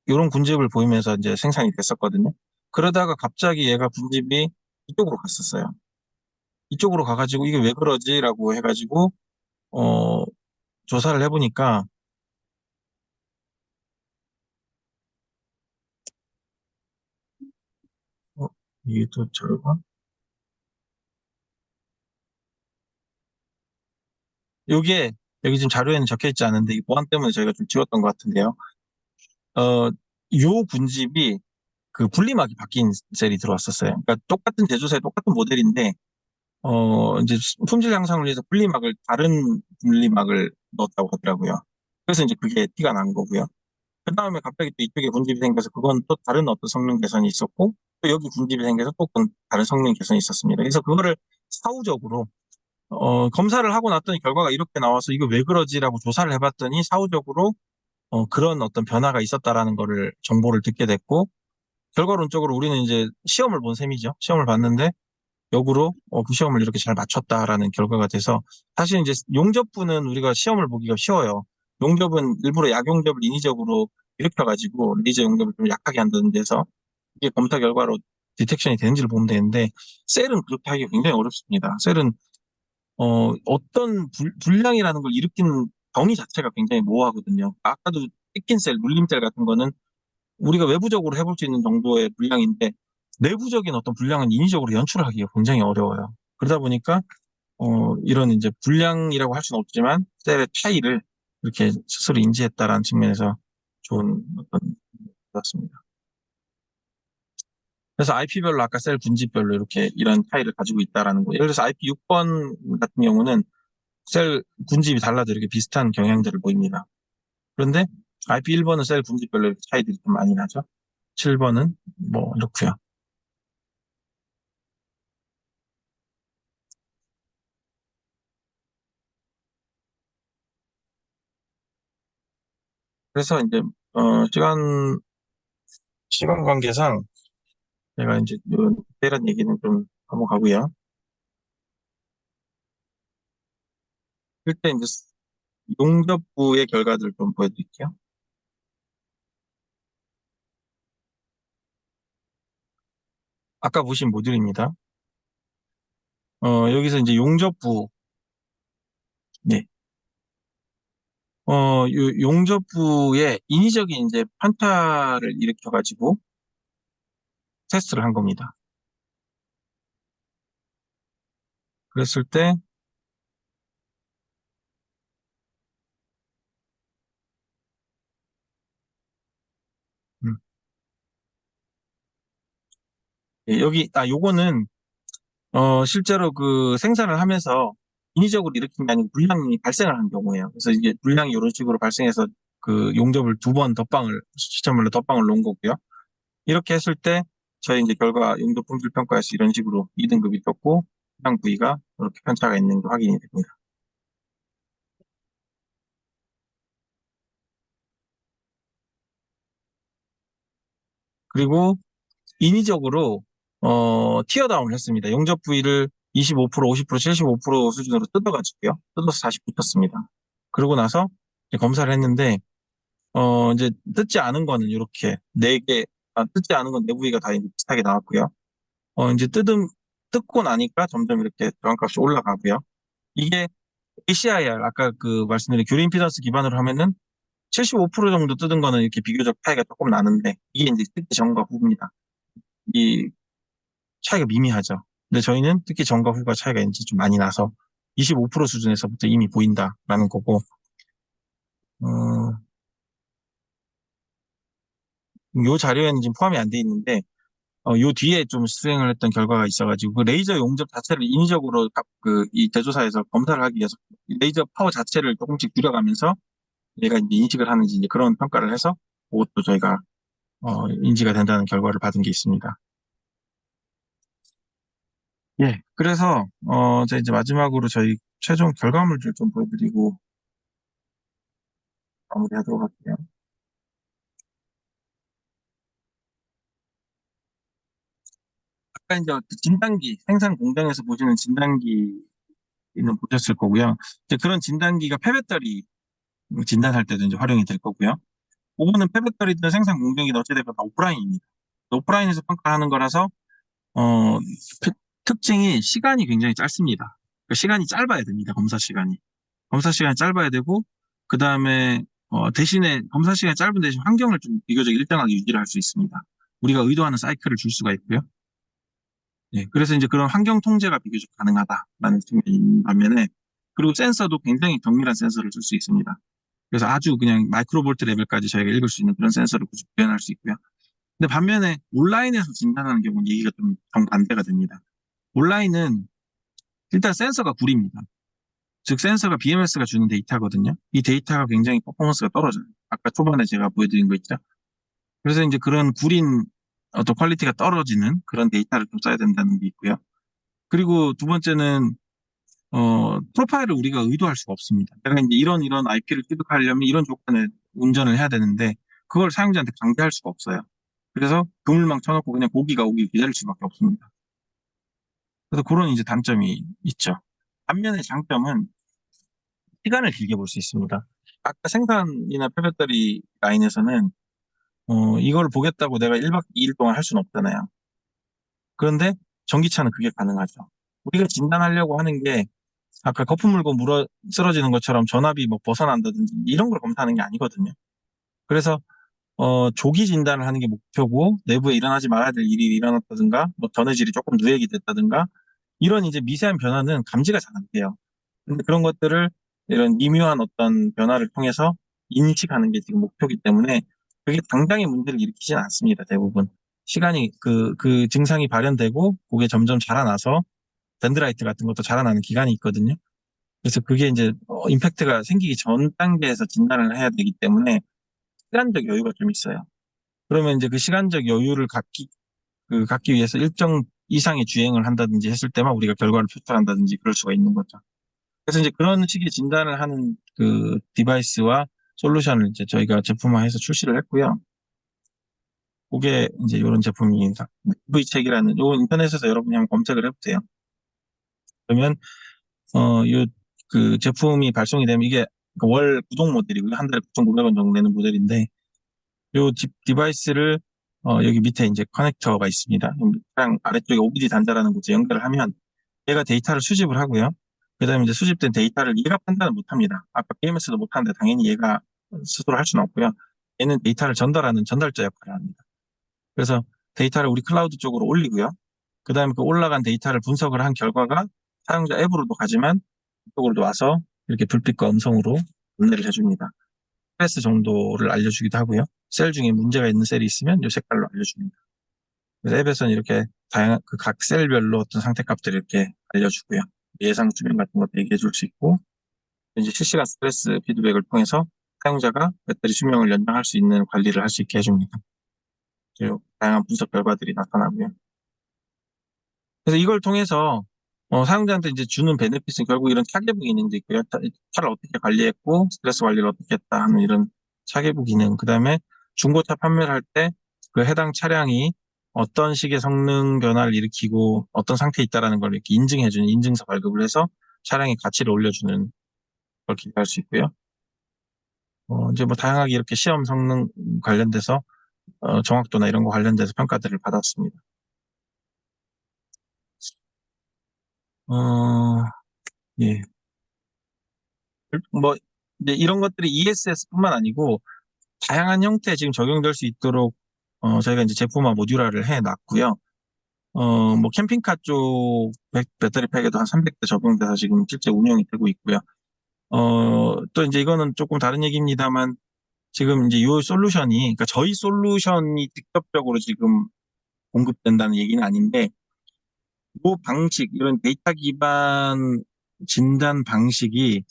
요런 군집을 보이면서 이제 생산이 됐었거든요. 그러다가 갑자기 얘가 군집이 이쪽으로 갔었어요. 이쪽으로 가가지고 이게 왜 그러지라고 해가지고, 어, 조사를 해보니까, 어, 이게 또 결과? 요게, 여기 지금 자료에는 적혀 있지 않은데, 이 보안 때문에 저희가 좀 지웠던 것 같은데요. 어, 요 군집이 그 분리막이 바뀐 셀이 들어왔었어요. 그러니까 똑같은 제조사의 똑같은 모델인데, 이제 품질 향상을 위해서 다른 분리막을 넣었다고 하더라고요. 그래서 이제 그게 티가 난 거고요. 그 다음에 갑자기 또 이쪽에 분집이 생겨서 그건 또 다른 어떤 성능 개선이 있었고, 또 여기 분집이 생겨서 또 다른 성능 개선이 있었습니다. 그래서 그거를 사후적으로, 검사를 하고 났더니 결과가 이렇게 나와서 이거 왜 그러지라고 조사를 해봤더니 사후적으로, 그런 어떤 변화가 있었다라는 거를 정보를 듣게 됐고, 결과론적으로 우리는 이제 시험을 본 셈이죠. 시험을 봤는데, 역으로 그 시험을 이렇게 잘 맞췄다라는 결과가 돼서 사실 이제 용접부는 우리가 시험을 보기가 쉬워요. 용접은 일부러 약용접을 인위적으로 일으켜가지고 레이저 용접을 좀 약하게 한다는 데서 이게 검사 결과로 디텍션이 되는지를 보면 되는데 셀은 그렇게 하기 굉장히 어렵습니다. 셀은 어떤 불량이라는 걸 일으키는 경위 자체가 굉장히 모호하거든요. 아까도 뜯긴 셀, 눌림셀 같은 거는 우리가 외부적으로 해볼 수 있는 정도의 분량인데 내부적인 어떤 분량은 인위적으로 연출하기가 굉장히 어려워요. 그러다 보니까 이런 이제 분량이라고 할 수는 없지만 셀의 차이를 이렇게 스스로 인지했다라는 측면에서 좋은 어떤 것 같습니다. 그래서 IP별로 아까 셀 분지별로 이렇게 이런 차이를 가지고 있다라는 거. 예를 들어서 IP 6번 같은 경우는 셀 분집이 달라도 이렇게 비슷한 경향들을 보입니다. 그런데 IP 1번은 셀 분집별로 이렇게 차이들이 좀 많이 나죠. 7번은 뭐 이렇고요. 그래서 이제, 시간 관계상 제가 이제 디테일한 얘기는 좀 넘어가고요. 그때 이제 용접부의 결과들 좀 보여드릴게요. 아까 보신 모듈입니다. 여기서 이제 용접부, 네. 용접부의 인위적인 이제 편차를 일으켜가지고 테스트를 한 겁니다. 그랬을 때, 음, 예, 요거는, 실제로 그 생산을 하면서 인위적으로 일으킨 게 아니고 불량이 발생을 한 경우예요. 그래서 이게 불량이 이런 식으로 발생해서 그 용접을 두 번 시점별로 덧방을 놓은 거고요. 이렇게 했을 때 저희 이제 결과 용접 품질 평가에서 이런 식으로 2등급이 떴고 해당 부위가 이렇게 편차가 있는 게 확인이 됩니다. 그리고 인위적으로 티어다운을 했습니다. 용접 부위를 25%, 50%, 75% 수준으로 뜯어가지고요. 뜯어서 다시 붙였습니다. 그러고 나서 이제 검사를 했는데 이제 뜯지 않은 거는 이렇게 뜯지 않은 건 네 부위가 다 이제 비슷하게 나왔고요. 이제 뜯고 나니까 점점 이렇게 저항값이 올라가고요. 이게 ACIR, 아까 그 말씀드린 교류 임피던스 기반으로 하면은 75% 정도 뜯은 거는 이렇게 비교적 차이가 조금 나는데, 이게 이제 뜯기 전과 후입니다. 이 차이가 미미하죠. 근데 저희는 뜯기 전과 후가 차이가 이제 좀 많이 나서 25% 수준에서부터 이미 보인다라는 거고, 어, 요 자료에는 지금 포함이 안 돼 있는데, 요 뒤에 좀 수행을 했던 결과가 있어가지고, 그 레이저 용접 자체를 인위적으로 이 제조사에서 검사를 하기 위해서 레이저 파워 자체를 조금씩 줄여가면서 얘가 이제 인식을 하는지 이제 그런 평가를 해서 그것도 저희가 인지가 된다는 결과를 받은 게 있습니다. 예, 그래서 제가 이제 마지막으로 저희 최종 결과물들 좀 보여드리고 마무리하도록 할게요. 아까 이제 진단기, 생산 공장에서 보시는 진단기는 보셨을 거고요. 이제 그런 진단기가 폐배터리 진단할 때도 이제 활용이 될 거고요. 이거는 폐배터리든 생산 공정이든 어찌됐건 다 오프라인입니다. 오프라인에서 평가하는 거라서 어, 특징이 시간이 굉장히 짧습니다. 그러니까 시간이 짧아야 됩니다. 검사 시간이. 검사 시간이 짧아야 되고 그 다음에 대신에 검사 시간이 짧은 대신 환경을 좀 비교적 일정하게 유지를 할 수 있습니다. 우리가 의도하는 사이클을 줄 수가 있고요. 예, 그래서 이제 그런 환경 통제가 비교적 가능하다라는 측면이 있는 반면에 그리고 센서도 굉장히 정밀한 센서를 줄 수 있습니다. 그래서 아주 그냥 마이크로볼트 레벨까지 저희가 읽을 수 있는 그런 센서를 구현할 수 있고요. 근데 반면에 온라인에서 진단하는 경우는 얘기가 좀 정반대가 됩니다. 온라인은 일단 센서가 구립니다. 즉 센서가 BMS가 주는 데이터거든요. 이 데이터가 굉장히 퍼포먼스가 떨어져요. 아까 초반에 제가 보여드린 거 있죠. 그래서 이제 그런 구린 어떤 퀄리티가 떨어지는 그런 데이터를 좀 써야 된다는 게 있고요. 그리고 두 번째는 프로파일을 우리가 의도할 수가 없습니다. 내가 이제 이런 IP를 취득하려면 이런 조건에 운전을 해야 되는데 그걸 사용자한테 강제할 수가 없어요. 그래서 그물망 쳐놓고 그냥 고기가 오길 기다릴 수밖에 없습니다. 그래서 그런 이제 단점이 있죠. 반면에 장점은 시간을 길게 볼 수 있습니다. 아까 생산이나 폐배터리 라인에서는 이걸 보겠다고 내가 1박 2일 동안 할 수는 없잖아요. 그런데 전기차는 그게 가능하죠. 우리가 진단하려고 하는 게 아까 거품 물고 쓰러지는 것처럼 전압이 뭐 벗어난다든지 이런 걸 검사하는 게 아니거든요. 그래서 조기 진단을 하는 게 목표고 내부에 일어나지 말아야 될 일이 일어났다든가 뭐 전해질이 조금 누액이 됐다든가 이런 이제 미세한 변화는 감지가 잘 안 돼요. 근데 그런 것들을 이런 미묘한 어떤 변화를 통해서 인식하는 게 지금 목표이기 때문에 그게 당장의 문제를 일으키진 않습니다. 대부분. 시간이 그 증상이 발현되고 그게 점점 자라나서 덴드라이트 같은 것도 자라나는 기간이 있거든요. 그래서 그게 이제 임팩트가 생기기 전 단계에서 진단을 해야 되기 때문에 시간적 여유가 좀 있어요. 그러면 이제 그 시간적 여유를 갖기 위해서 일정 이상의 주행을 한다든지 했을 때만 우리가 결과를 표출한다든지 그럴 수가 있는 거죠. 그래서 이제 그런 식의 진단을 하는 그 디바이스와 솔루션을 이제 저희가 제품화해서 출시를 했고요. 그게 이제 이런 제품이 V책이라는 요 인터넷에서 여러분이 한번 검색을 해보세요. 그러면 요 그 제품이 발송이 되면 이게 월 구독 모델이고요. 한 달에 9,900원 정도 내는 모델인데 요 디바이스를 여기 밑에 이제 커넥터가 있습니다. 차량 아래쪽에 OBD 단자라는 곳에 연결을 하면 얘가 데이터를 수집을 하고요. 그다음에 이제 수집된 데이터를 얘가 판단을 못합니다. 아까 BMS도 못하는데 당연히 얘가 스스로 할 수는 없고요. 얘는 데이터를 전달하는 전달자 역할을 합니다. 그래서 데이터를 우리 클라우드 쪽으로 올리고요. 그다음에 그 올라간 데이터를 분석을 한 결과가 사용자 앱으로도 가지만 이쪽으로도 와서 이렇게 불빛과 음성으로 안내를 해줍니다. 스트레스 정도를 알려주기도 하고요. 셀 중에 문제가 있는 셀이 있으면 이 색깔로 알려줍니다. 그래서 앱에서는 이렇게 다양한 그 각 셀별로 어떤 상태 값들을 이렇게 알려주고요. 예상 수명 같은 것도 얘기해 줄 수 있고 이제 실시간 스트레스 피드백을 통해서 사용자가 배터리 수명을 연장할 수 있는 관리를 할 수 있게 해줍니다. 그리고 다양한 분석 결과들이 나타나고요. 그래서 이걸 통해서 사용자한테 이제 주는 베네핏은 결국 이런 차계부 기능도 있고요. 차를 어떻게 관리했고 스트레스 관리를 어떻게 했다 하는 이런 차계부 기능. 그다음에 중고차 판매를 할 때 그 해당 차량이 어떤 식의 성능 변화를 일으키고 어떤 상태에 있다라는 걸 이렇게 인증해주는 인증서 발급을 해서 차량의 가치를 올려주는 걸 기대할 수 있고요. 이제 뭐 다양하게 이렇게 시험 성능 관련돼서 정확도나 이런 거 관련돼서 평가들을 받았습니다. 예. 뭐 이제 이런 것들이 ESS뿐만 아니고 다양한 형태에 지금 적용될 수 있도록 저희가 이제 제품화 모듈화를 해놨고요. 뭐 캠핑카 쪽 배터리 팩에도 한 300대 적용돼서 지금 실제 운영이 되고 있고요. 또 이제 이거는 조금 다른 얘기입니다만 지금 이제 이 솔루션이 그러니까 저희 솔루션이 직접적으로 지금 공급된다는 얘기는 아닌데 이 방식 이런 데이터 기반 진단 방식이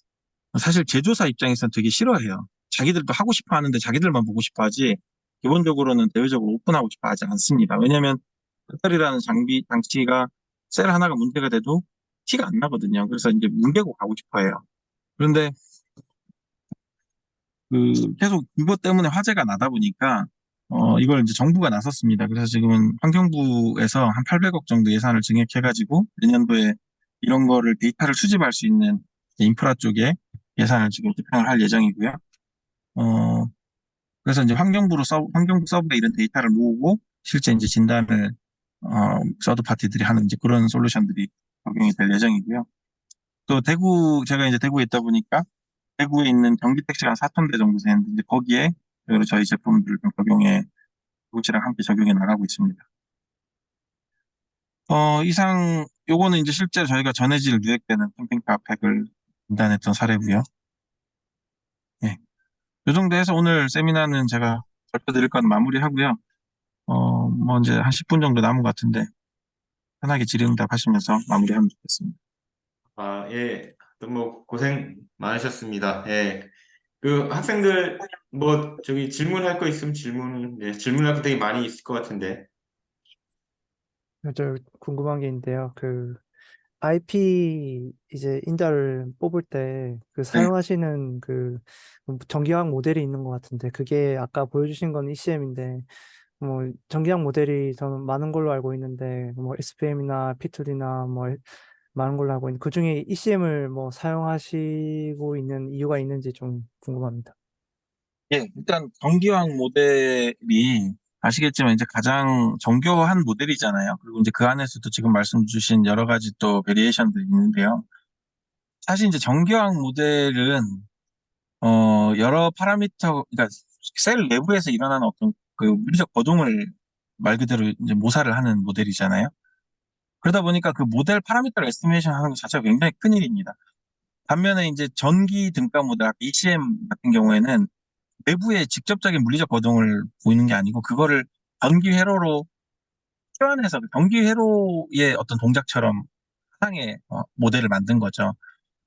사실 제조사 입장에서는 되게 싫어해요. 자기들도 하고 싶어 하는데 자기들만 보고 싶어 하지, 기본적으로는 대외적으로 오픈하고 싶어 하지 않습니다. 왜냐하면 배터리라는 장치가 셀 하나가 문제가 돼도 티가 안 나거든요. 그래서 이제 문제고 가고 싶어 해요. 그런데 계속 이것 때문에 화제가 나다 보니까 이걸 이제 정부가 나섰습니다. 그래서 지금은 환경부에서 한 800억 정도 예산을 증액해가지고 내년도에 이런 거를 데이터를 수집할 수 있는 인프라 쪽에 예산을 지금 집행을 할 예정이고요. 어, 그래서 이제 환경부 서버에 이런 데이터를 모으고 실제 이제 진단을 서드 파티들이 하는 이제 그런 솔루션들이 적용이 될 예정이고요. 또 제가 이제 대구에 있다 보니까 대구에 있는 전기 택시가 한 4천 대 정도 되는데 이제 거기에 여러 저희 제품들을 좀 적용해 도시랑 함께 적용해 나가고 있습니다. 이상 요거는 이제 실제로 저희가 전해질 누액되는 캠핑카 팩을 진단했던 사례고요. 예. 요 정도 해서 오늘 세미나는 제가 발표드릴 건 마무리하고요. 뭐 이제 한 10분 정도 남은 것 같은데 편하게 질의응답 하시면서 마무리하면 좋겠습니다. 아, 예. 너무 고생 많으셨습니다. 예. 그 학생들 뭐 저기 질문할 거 있으면 질문할 거 되게 많이 있을 것 같은데. 저 궁금한 게 있는데요. 그 IP 이제 인자를 뽑을 때 그 네. 사용하시는 그 전기화학 모델이 있는 것 같은데 그게 아까 보여주신 건 ECM인데 뭐 전기화학 모델이 저는 많은 걸로 알고 있는데 뭐 SPM이나 P2D나 뭐 많은 걸로 알고 있는데 그중에 ECM을 뭐 사용하시고 있는 이유가 있는지 좀 궁금합니다. 예, 일단 정기화학 모델이 아시겠지만 이제 가장 정교한 모델이잖아요. 그리고 이제 그 안에서도 지금 말씀 주신 여러 가지 또 베리에이션들이 있는데요. 사실 이제 정기화학 모델은 여러 파라미터, 그러니까 셀 내부에서 일어나는 어떤 그 물리적 거동을 말 그대로 이제 모사를 하는 모델이잖아요. 그러다 보니까 그 모델 파라미터를 에스티메이션 하는 것 자체가 굉장히 큰일입니다. 반면에 이제 전기 등가 모델, ECM 같은 경우에는 내부에 직접적인 물리적 거동을 보이는 게 아니고 그거를 전기 회로로 표현해서 전기 회로의 어떤 동작처럼 하나의 모델을 만든 거죠.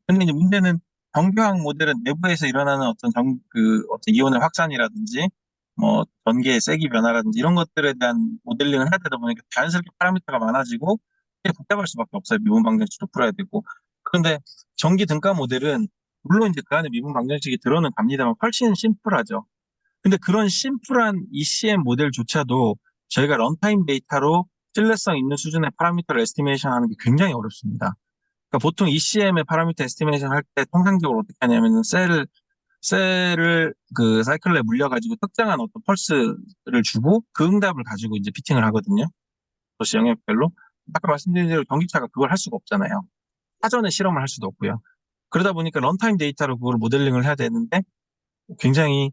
근데 이제 문제는 정교학 모델은 내부에서 일어나는 어떤 이온의 확산이라든지 뭐 전기의 세기 변화라든지 이런 것들에 대한 모델링을 해야 되다 보니까 자연스럽게 파라미터가 많아지고 이게 복잡할 수밖에 없어요. 미분 방정식도 풀어야 되고. 그런데 전기 등가 모델은 물론 이제 그 안에 미분 방정식이 들어는 갑니다만 훨씬 심플하죠. 근데 그런 심플한 ECM 모델조차도 저희가 런타임 데이터로 신뢰성 있는 수준의 파라미터를 에스티메이션 하는 게 굉장히 어렵습니다. 그러니까 보통 ECM의 파라미터 에스티메이션 할 때 통상적으로 어떻게 하냐면은 셀을 그 사이클에 물려가지고 특정한 어떤 펄스를 주고 그 응답을 가지고 이제 피팅을 하거든요. 도시 영역별로. 아까 말씀드린 대로 전기차가 그걸 할 수가 없잖아요. 사전에 실험을 할 수도 없고요. 그러다 보니까 런타임 데이터로 그걸 모델링을 해야 되는데 굉장히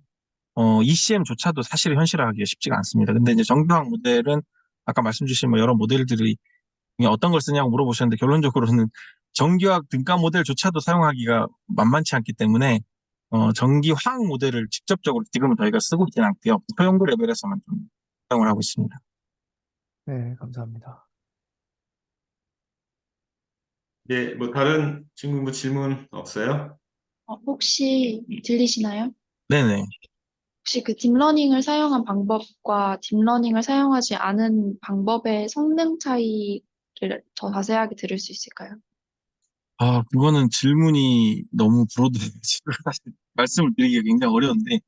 ECM조차도 사실 현실화하기가 쉽지가 않습니다. 근데 이제 정교학 모델은 아까 말씀 주신 뭐 여러 모델들이 어떤 걸 쓰냐고 물어보셨는데 결론적으로는 정기화학 등가 모델조차도 사용하기가 만만치 않기 때문에 전기 화학 모델을 직접적으로 지금은 저희가 쓰고 있지는 않고요. 소연구 레벨에서만 좀 사용을 하고 있습니다. 네, 감사합니다. 네, 뭐 다른 친구 뭐 질문 없어요? 혹시 들리시나요? 네네. 혹시 그 딥러닝을 사용한 방법과 딥러닝을 사용하지 않은 방법의 성능 차이를 더 자세하게 들을 수 있을까요? 아, 그거는 질문이 너무 브로드해가지고 사실 말씀을 드리기가 굉장히 어려운데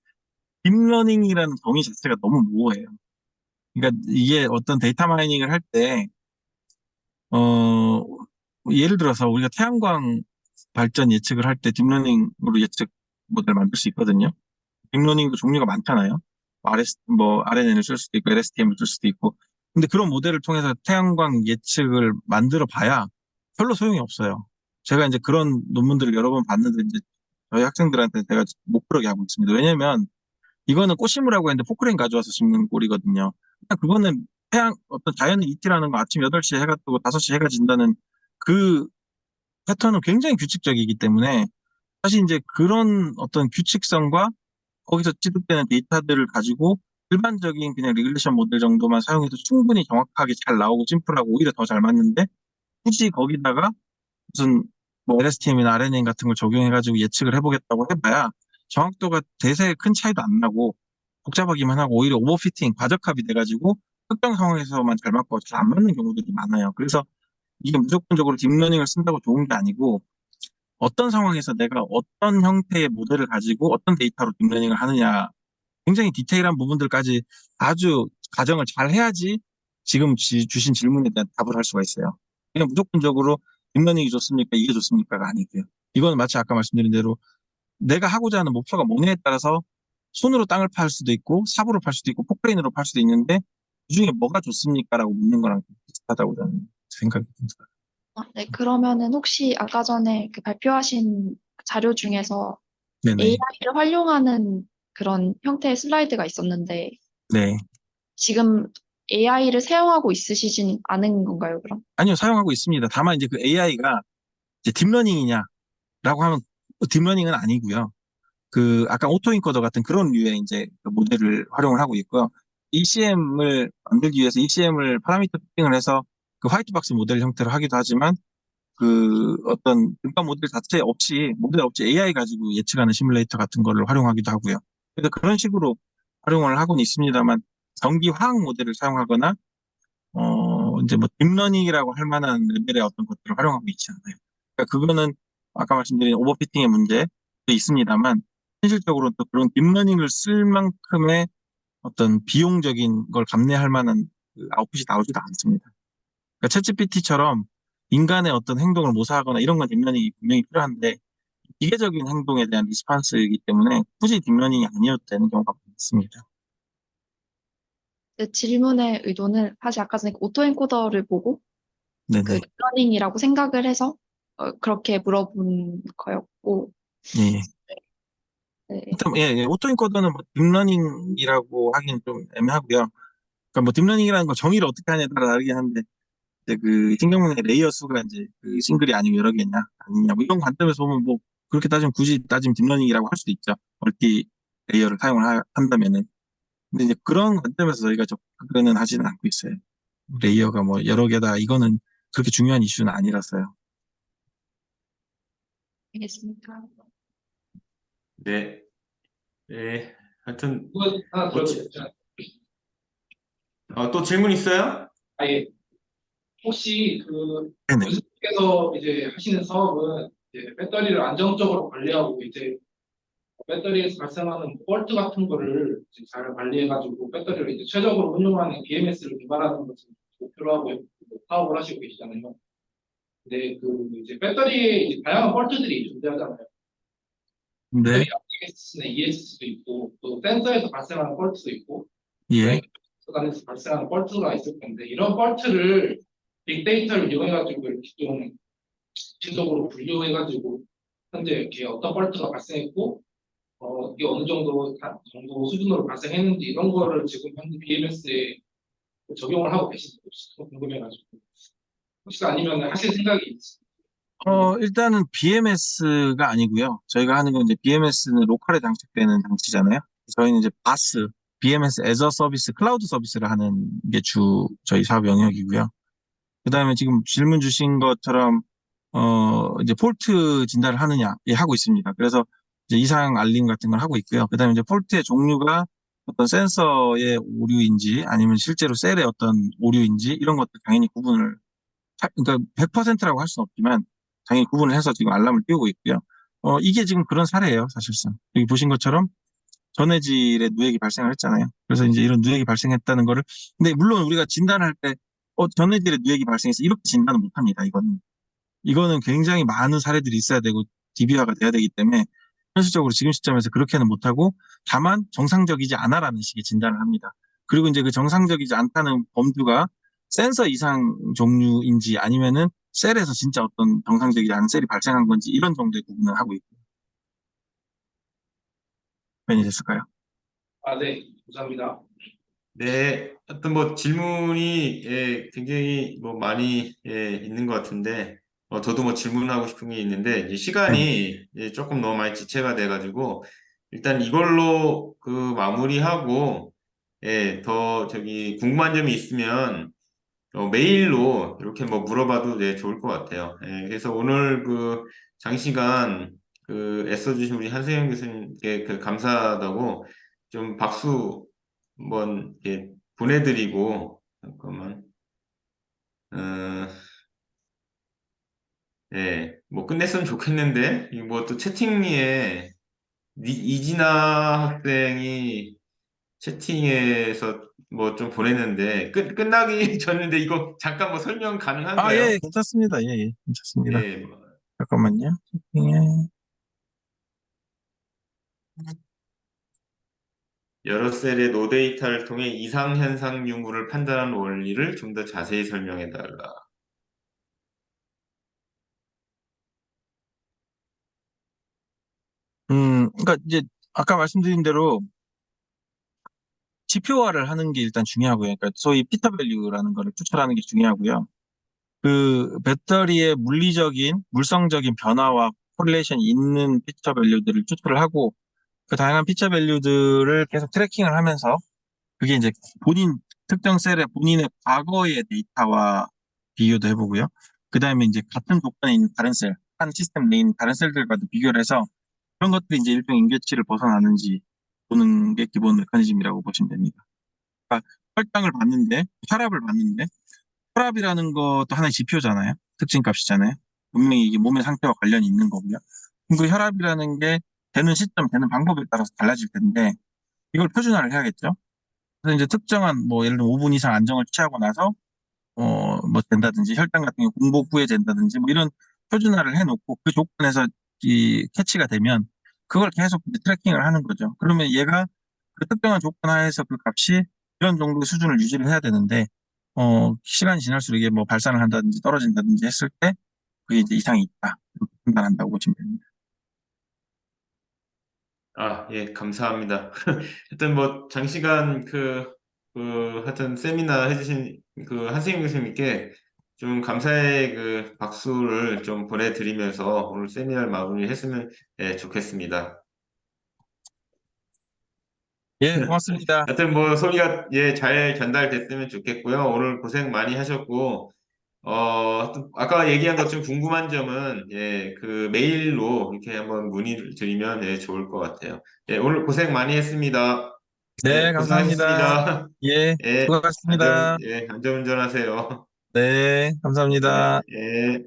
딥러닝이라는 정의 자체가 너무 모호해요. 그러니까 이게 어떤 데이터 마이닝을 할 때, 예를 들어서 우리가 태양광 발전 예측을 할 때 딥러닝으로 예측 모델 만들 수 있거든요. 딥러닝도 종류가 많잖아요. RNN을 쓸 수도 있고, LSTM을 쓸 수도 있고. 근데 그런 모델을 통해서 태양광 예측을 만들어 봐야 별로 소용이 없어요. 제가 이제 그런 논문들을 여러 번 봤는데, 이제 저희 학생들한테 제가 못 그러게 하고 있습니다. 왜냐면, 이거는 꽃심으라고 했는데 포크레인 가져와서 심는 꼴이거든요. 그냥 그거는 어떤 자연의 이치라는 거 아침 8시에 해가 뜨고 5시에 해가 진다는 그 패턴은 굉장히 규칙적이기 때문에 사실 이제 그런 어떤 규칙성과 거기서 취득되는 데이터들을 가지고 일반적인 그냥 리그레션 모델 정도만 사용해도 충분히 정확하게 잘 나오고 심플하고 오히려 더 잘 맞는데 굳이 거기다가 무슨 뭐 LSTM이나 RNN 같은 걸 적용해가지고 예측을 해보겠다고 해봐야 정확도가 대세 큰 차이도 안 나고 복잡하기만 하고 오히려 오버피팅, 과적합이 돼가지고 특정 상황에서만 잘 맞고 잘 안 맞는 경우들이 많아요. 그래서 이게 무조건적으로 딥러닝을 쓴다고 좋은 게 아니고 어떤 상황에서 내가 어떤 형태의 모델을 가지고 어떤 데이터로 딥러닝을 하느냐 굉장히 디테일한 부분들까지 아주 가정을 잘 해야지 지금 주신 질문에 대한 답을 할 수가 있어요. 그냥 무조건적으로 딥러닝이 좋습니까? 이게 좋습니까가 아니고요. 이거는 마치 아까 말씀드린 대로 내가 하고자 하는 목표가 뭐냐에 따라서 손으로 땅을 팔 수도 있고 삽으로 팔 수도 있고 포크레인으로 팔 수도 있는데 그중에 뭐가 좋습니까라고 묻는 거랑 비슷하다고 저는 생각이 듭니다. 네, 그러면은 혹시 아까 전에 그 발표하신 자료 중에서 네네. AI를 활용하는 그런 형태의 슬라이드가 있었는데 네. 지금 AI를 사용하고 있으시진 않은 건가요, 그럼? 아니요, 사용하고 있습니다. 다만 이제 그 AI가 이제 딥러닝이냐라고 하면 딥러닝은 아니고요. 그 아까 오토인코더 같은 그런 류의 이제 그 모델을 활용을 하고 있고요. ECM을 만들기 위해서 ECM을 파라미터 피팅을 해서 그 화이트박스 모델 형태로 하기도 하지만 그 어떤 등가 모델 자체 없이 모델 없이 AI 가지고 예측하는 시뮬레이터 같은 거를 활용하기도 하고요. 그래서 그런 식으로 활용을 하고는 있습니다만 전기 화학 모델을 사용하거나 이제 뭐 딥러닝이라고 할 만한 레벨의 어떤 것들을 활용하고 있지 않아요. 그러니까 그거는 아까 말씀드린 오버피팅의 문제도 있습니다만 현실적으로 또 그런 딥러닝을 쓸 만큼의 어떤 비용적인 걸 감내할 만한 그 아웃풋이 나오지도 않습니다. 그러니까 챗GPT처럼 인간의 어떤 행동을 모사하거나 이런 건 딥러닝이 분명히 필요한데 기계적인 행동에 대한 리스판스이기 때문에 굳이 딥러닝이 아니어도 되는 경우가 많습니다. 제 질문의 의도는 사실 아까 전에 그 오토엔코더를 보고 그 네네. 딥러닝이라고 생각을 해서 그렇게 물어본 거였고, 예. 네. 일단 예, 오토인코더는 뭐 딥러닝이라고 하기는 좀 애매하고요. 그러니까 뭐 딥러닝이라는 거 정의를 어떻게 하냐에 따라 다르긴 한데 이제 그 신경망의 레이어 수가 이제 그 싱글이 아니고 여러 개냐 아니냐 뭐 이런 관점에서 보면 뭐 그렇게 따지면 굳이 따지면 딥러닝이라고 할 수도 있죠. 멀티 레이어를 사용을 한다면은. 근데 이제 그런 관점에서 저희가 접근은 하지는 않고 있어요. 레이어가 뭐 여러 개다 이거는 그렇게 중요한 이슈는 아니라서요. 알겠습니다. 네. 네. 하여튼, 이거 하나 뭐, 들어도 되죠? 또 질문 있어요? 아예 혹시 그 네네. 교수님께서 이제 하시는 사업은 이제 배터리를 안정적으로 관리하고 이제 배터리에서 발생하는 폴트 같은 거를 이제 잘 관리해가지고 배터리를 이제 최적으로 운용하는 BMS를 개발하는 것을 목표로 하고 사업을 하시고 계시잖아요. 근데 그 이제 배터리에 이제 다양한 폴트들이 존재하잖아요. 네, 배터리 IS나 ES도 있고 또 센서에서 발생하는 폴트도 있고 예. 안에서 발생하는 폴트가 있을 텐데 이런 폴트를 빅데이터를 이용해가지고 이렇게 좀 구체적으로 분류해가지고 현재 이렇게 어떤 폴트가 발생했고 이게 어느 정도 수준으로 발생했는지 이런 거를 지금 현재 BMS에 적용을 하고 계신지 좀 궁금해가지고 혹시 아니면 하실 생각이 있으신지. 일단은 BMS가 아니고요. 저희가 하는 건 이제 BMS는 로컬에 장착되는 장치잖아요. 저희는 이제 BaaS, BMS as a 서비스, 클라우드 서비스를 하는 게 저희 사업 영역이고요. 그다음에 지금 질문 주신 것처럼 이제 폴트 진단을 하느냐, 예, 하고 있습니다. 그래서 이제 이상 알림 같은 걸 하고 있고요. 그다음에 이제 폴트의 종류가 어떤 센서의 오류인지 아니면 실제로 셀의 어떤 오류인지 이런 것들 당연히 그러니까 100%라고 할 수는 없지만 당연히 구분을 해서 지금 알람을 띄우고 있고요. 이게 지금 그런 사례예요, 사실상. 여기 보신 것처럼 전해질에 누액이 발생을 했잖아요. 그래서 이제 이런 누액이 발생했다는 거를, 근데 물론 우리가 진단할 때, 전해질에 누액이 발생해서 이렇게 진단은 못 합니다, 이거는. 이거는 굉장히 많은 사례들이 있어야 되고, DB화가 돼야 되기 때문에, 현실적으로 지금 시점에서 그렇게는 못하고, 다만 정상적이지 않아라는 식의 진단을 합니다. 그리고 이제 그 정상적이지 않다는 범주가 센서 이상 종류인지 아니면은 셀에서 진짜 어떤 정상적이지 않은 셀이 발생한 건지 이런 정도의 구분을 하고 있고, 변이 됐을까요? 네, 감사합니다. 네, 하여튼 뭐 질문이 굉장히 뭐 많이 있는 것 같은데 저도 뭐 질문하고 싶은 게 있는데 이제 네. 시간이 조금 너무 많이 지체가 돼가지고 일단 이걸로 그 마무리하고 더 저기 궁금한 점이 있으면 메일로 이렇게 뭐 물어봐도 좋을 것 같아요. 그래서 오늘 그 장시간 그 애써주신 우리 한세영 교수님께 그 감사하다고 좀 박수 한번 보내드리고 잠깐만 어, 뭐 끝냈으면 좋겠는데 이거 뭐 또 채팅에 이진아 학생이 채팅에서 뭐 좀 보냈는데 끝나기 전인데 이거 잠깐 뭐 설명 예, 가능한가요? 괜찮습니다. 예, 예, 괜찮습니다. 예, 잠깐만요. 여러 셀의 노데이터를 통해 이상현상 유무를 판단하는 원리를 좀 더 자세히 설명해 달라. 그러니까 이제 아까 말씀드린 대로 지표화를 하는 게 일단 중요하고요. 그러니까 소위 피터 밸류라는 거를 추출하는 게 중요하고요. 그 배터리의 물성적인 변화와 코릴레이션이 있는 피처 밸류들을 추출을 하고 그 다양한 피처 밸류들을 계속 트래킹을 하면서 그게 이제 특정 셀의 본인의 과거의 데이터와 비교도 해보고요. 그 다음에 이제 같은 조건에 있는 다른 한 시스템 내에 있는 다른 셀들과도 비교를 해서 그런 것들이 이제 일정 인계치를 벗어나는지 보는 게 기본 메커니즘이라고 보시면 됩니다. 그러니까 혈압을 봤는데 혈압이라는 것도 하나의 지표잖아요. 특징 값이잖아요. 분명히 이게 몸의 상태와 관련이 있는 거고요. 그럼 그 혈압이라는 게 되는 방법에 따라서 달라질 텐데 이걸 표준화를 해야겠죠. 그래서 이제 특정한 뭐 예를 들어 5분 이상 안정을 취하고 나서 뭐 된다든지 혈당 같은 게 공복 후에 된다든지 뭐 이런 표준화를 해놓고 그 조건에서 이 캐치가 되면 그걸 계속 이제 트래킹을 하는 거죠. 그러면 얘가 그 특정한 조건 하에서 그 값이 이런 정도의 수준을 유지를 해야 되는데 시간이 지날수록 이게 뭐 발산을 한다든지 떨어진다든지 했을 때 그게 이제 이상이 있다. 이렇게 판단한다고 보시면 됩니다. 예, 감사합니다. 하여튼 뭐 장시간 하여튼 세미나 해주신 그 한승윤 교수님께 좀 감사의 그 박수를 좀 보내드리면서 오늘 세미나를 마무리했으면 좋겠습니다. 예, 고맙습니다. 하여튼 뭐 소리가 잘 전달됐으면 좋겠고요. 오늘 고생 많이 하셨고 또 아까 얘기한 것좀 궁금한 점은 그 메일로 이렇게 한번 문의를 드리면 좋을 것 같아요. 오늘 고생 많이 했습니다. 네, 감사합니다. 고생하셨습니다. 예, 수고하셨습니다. 안전운전하세요. 네, 네, 감사합니다. 예.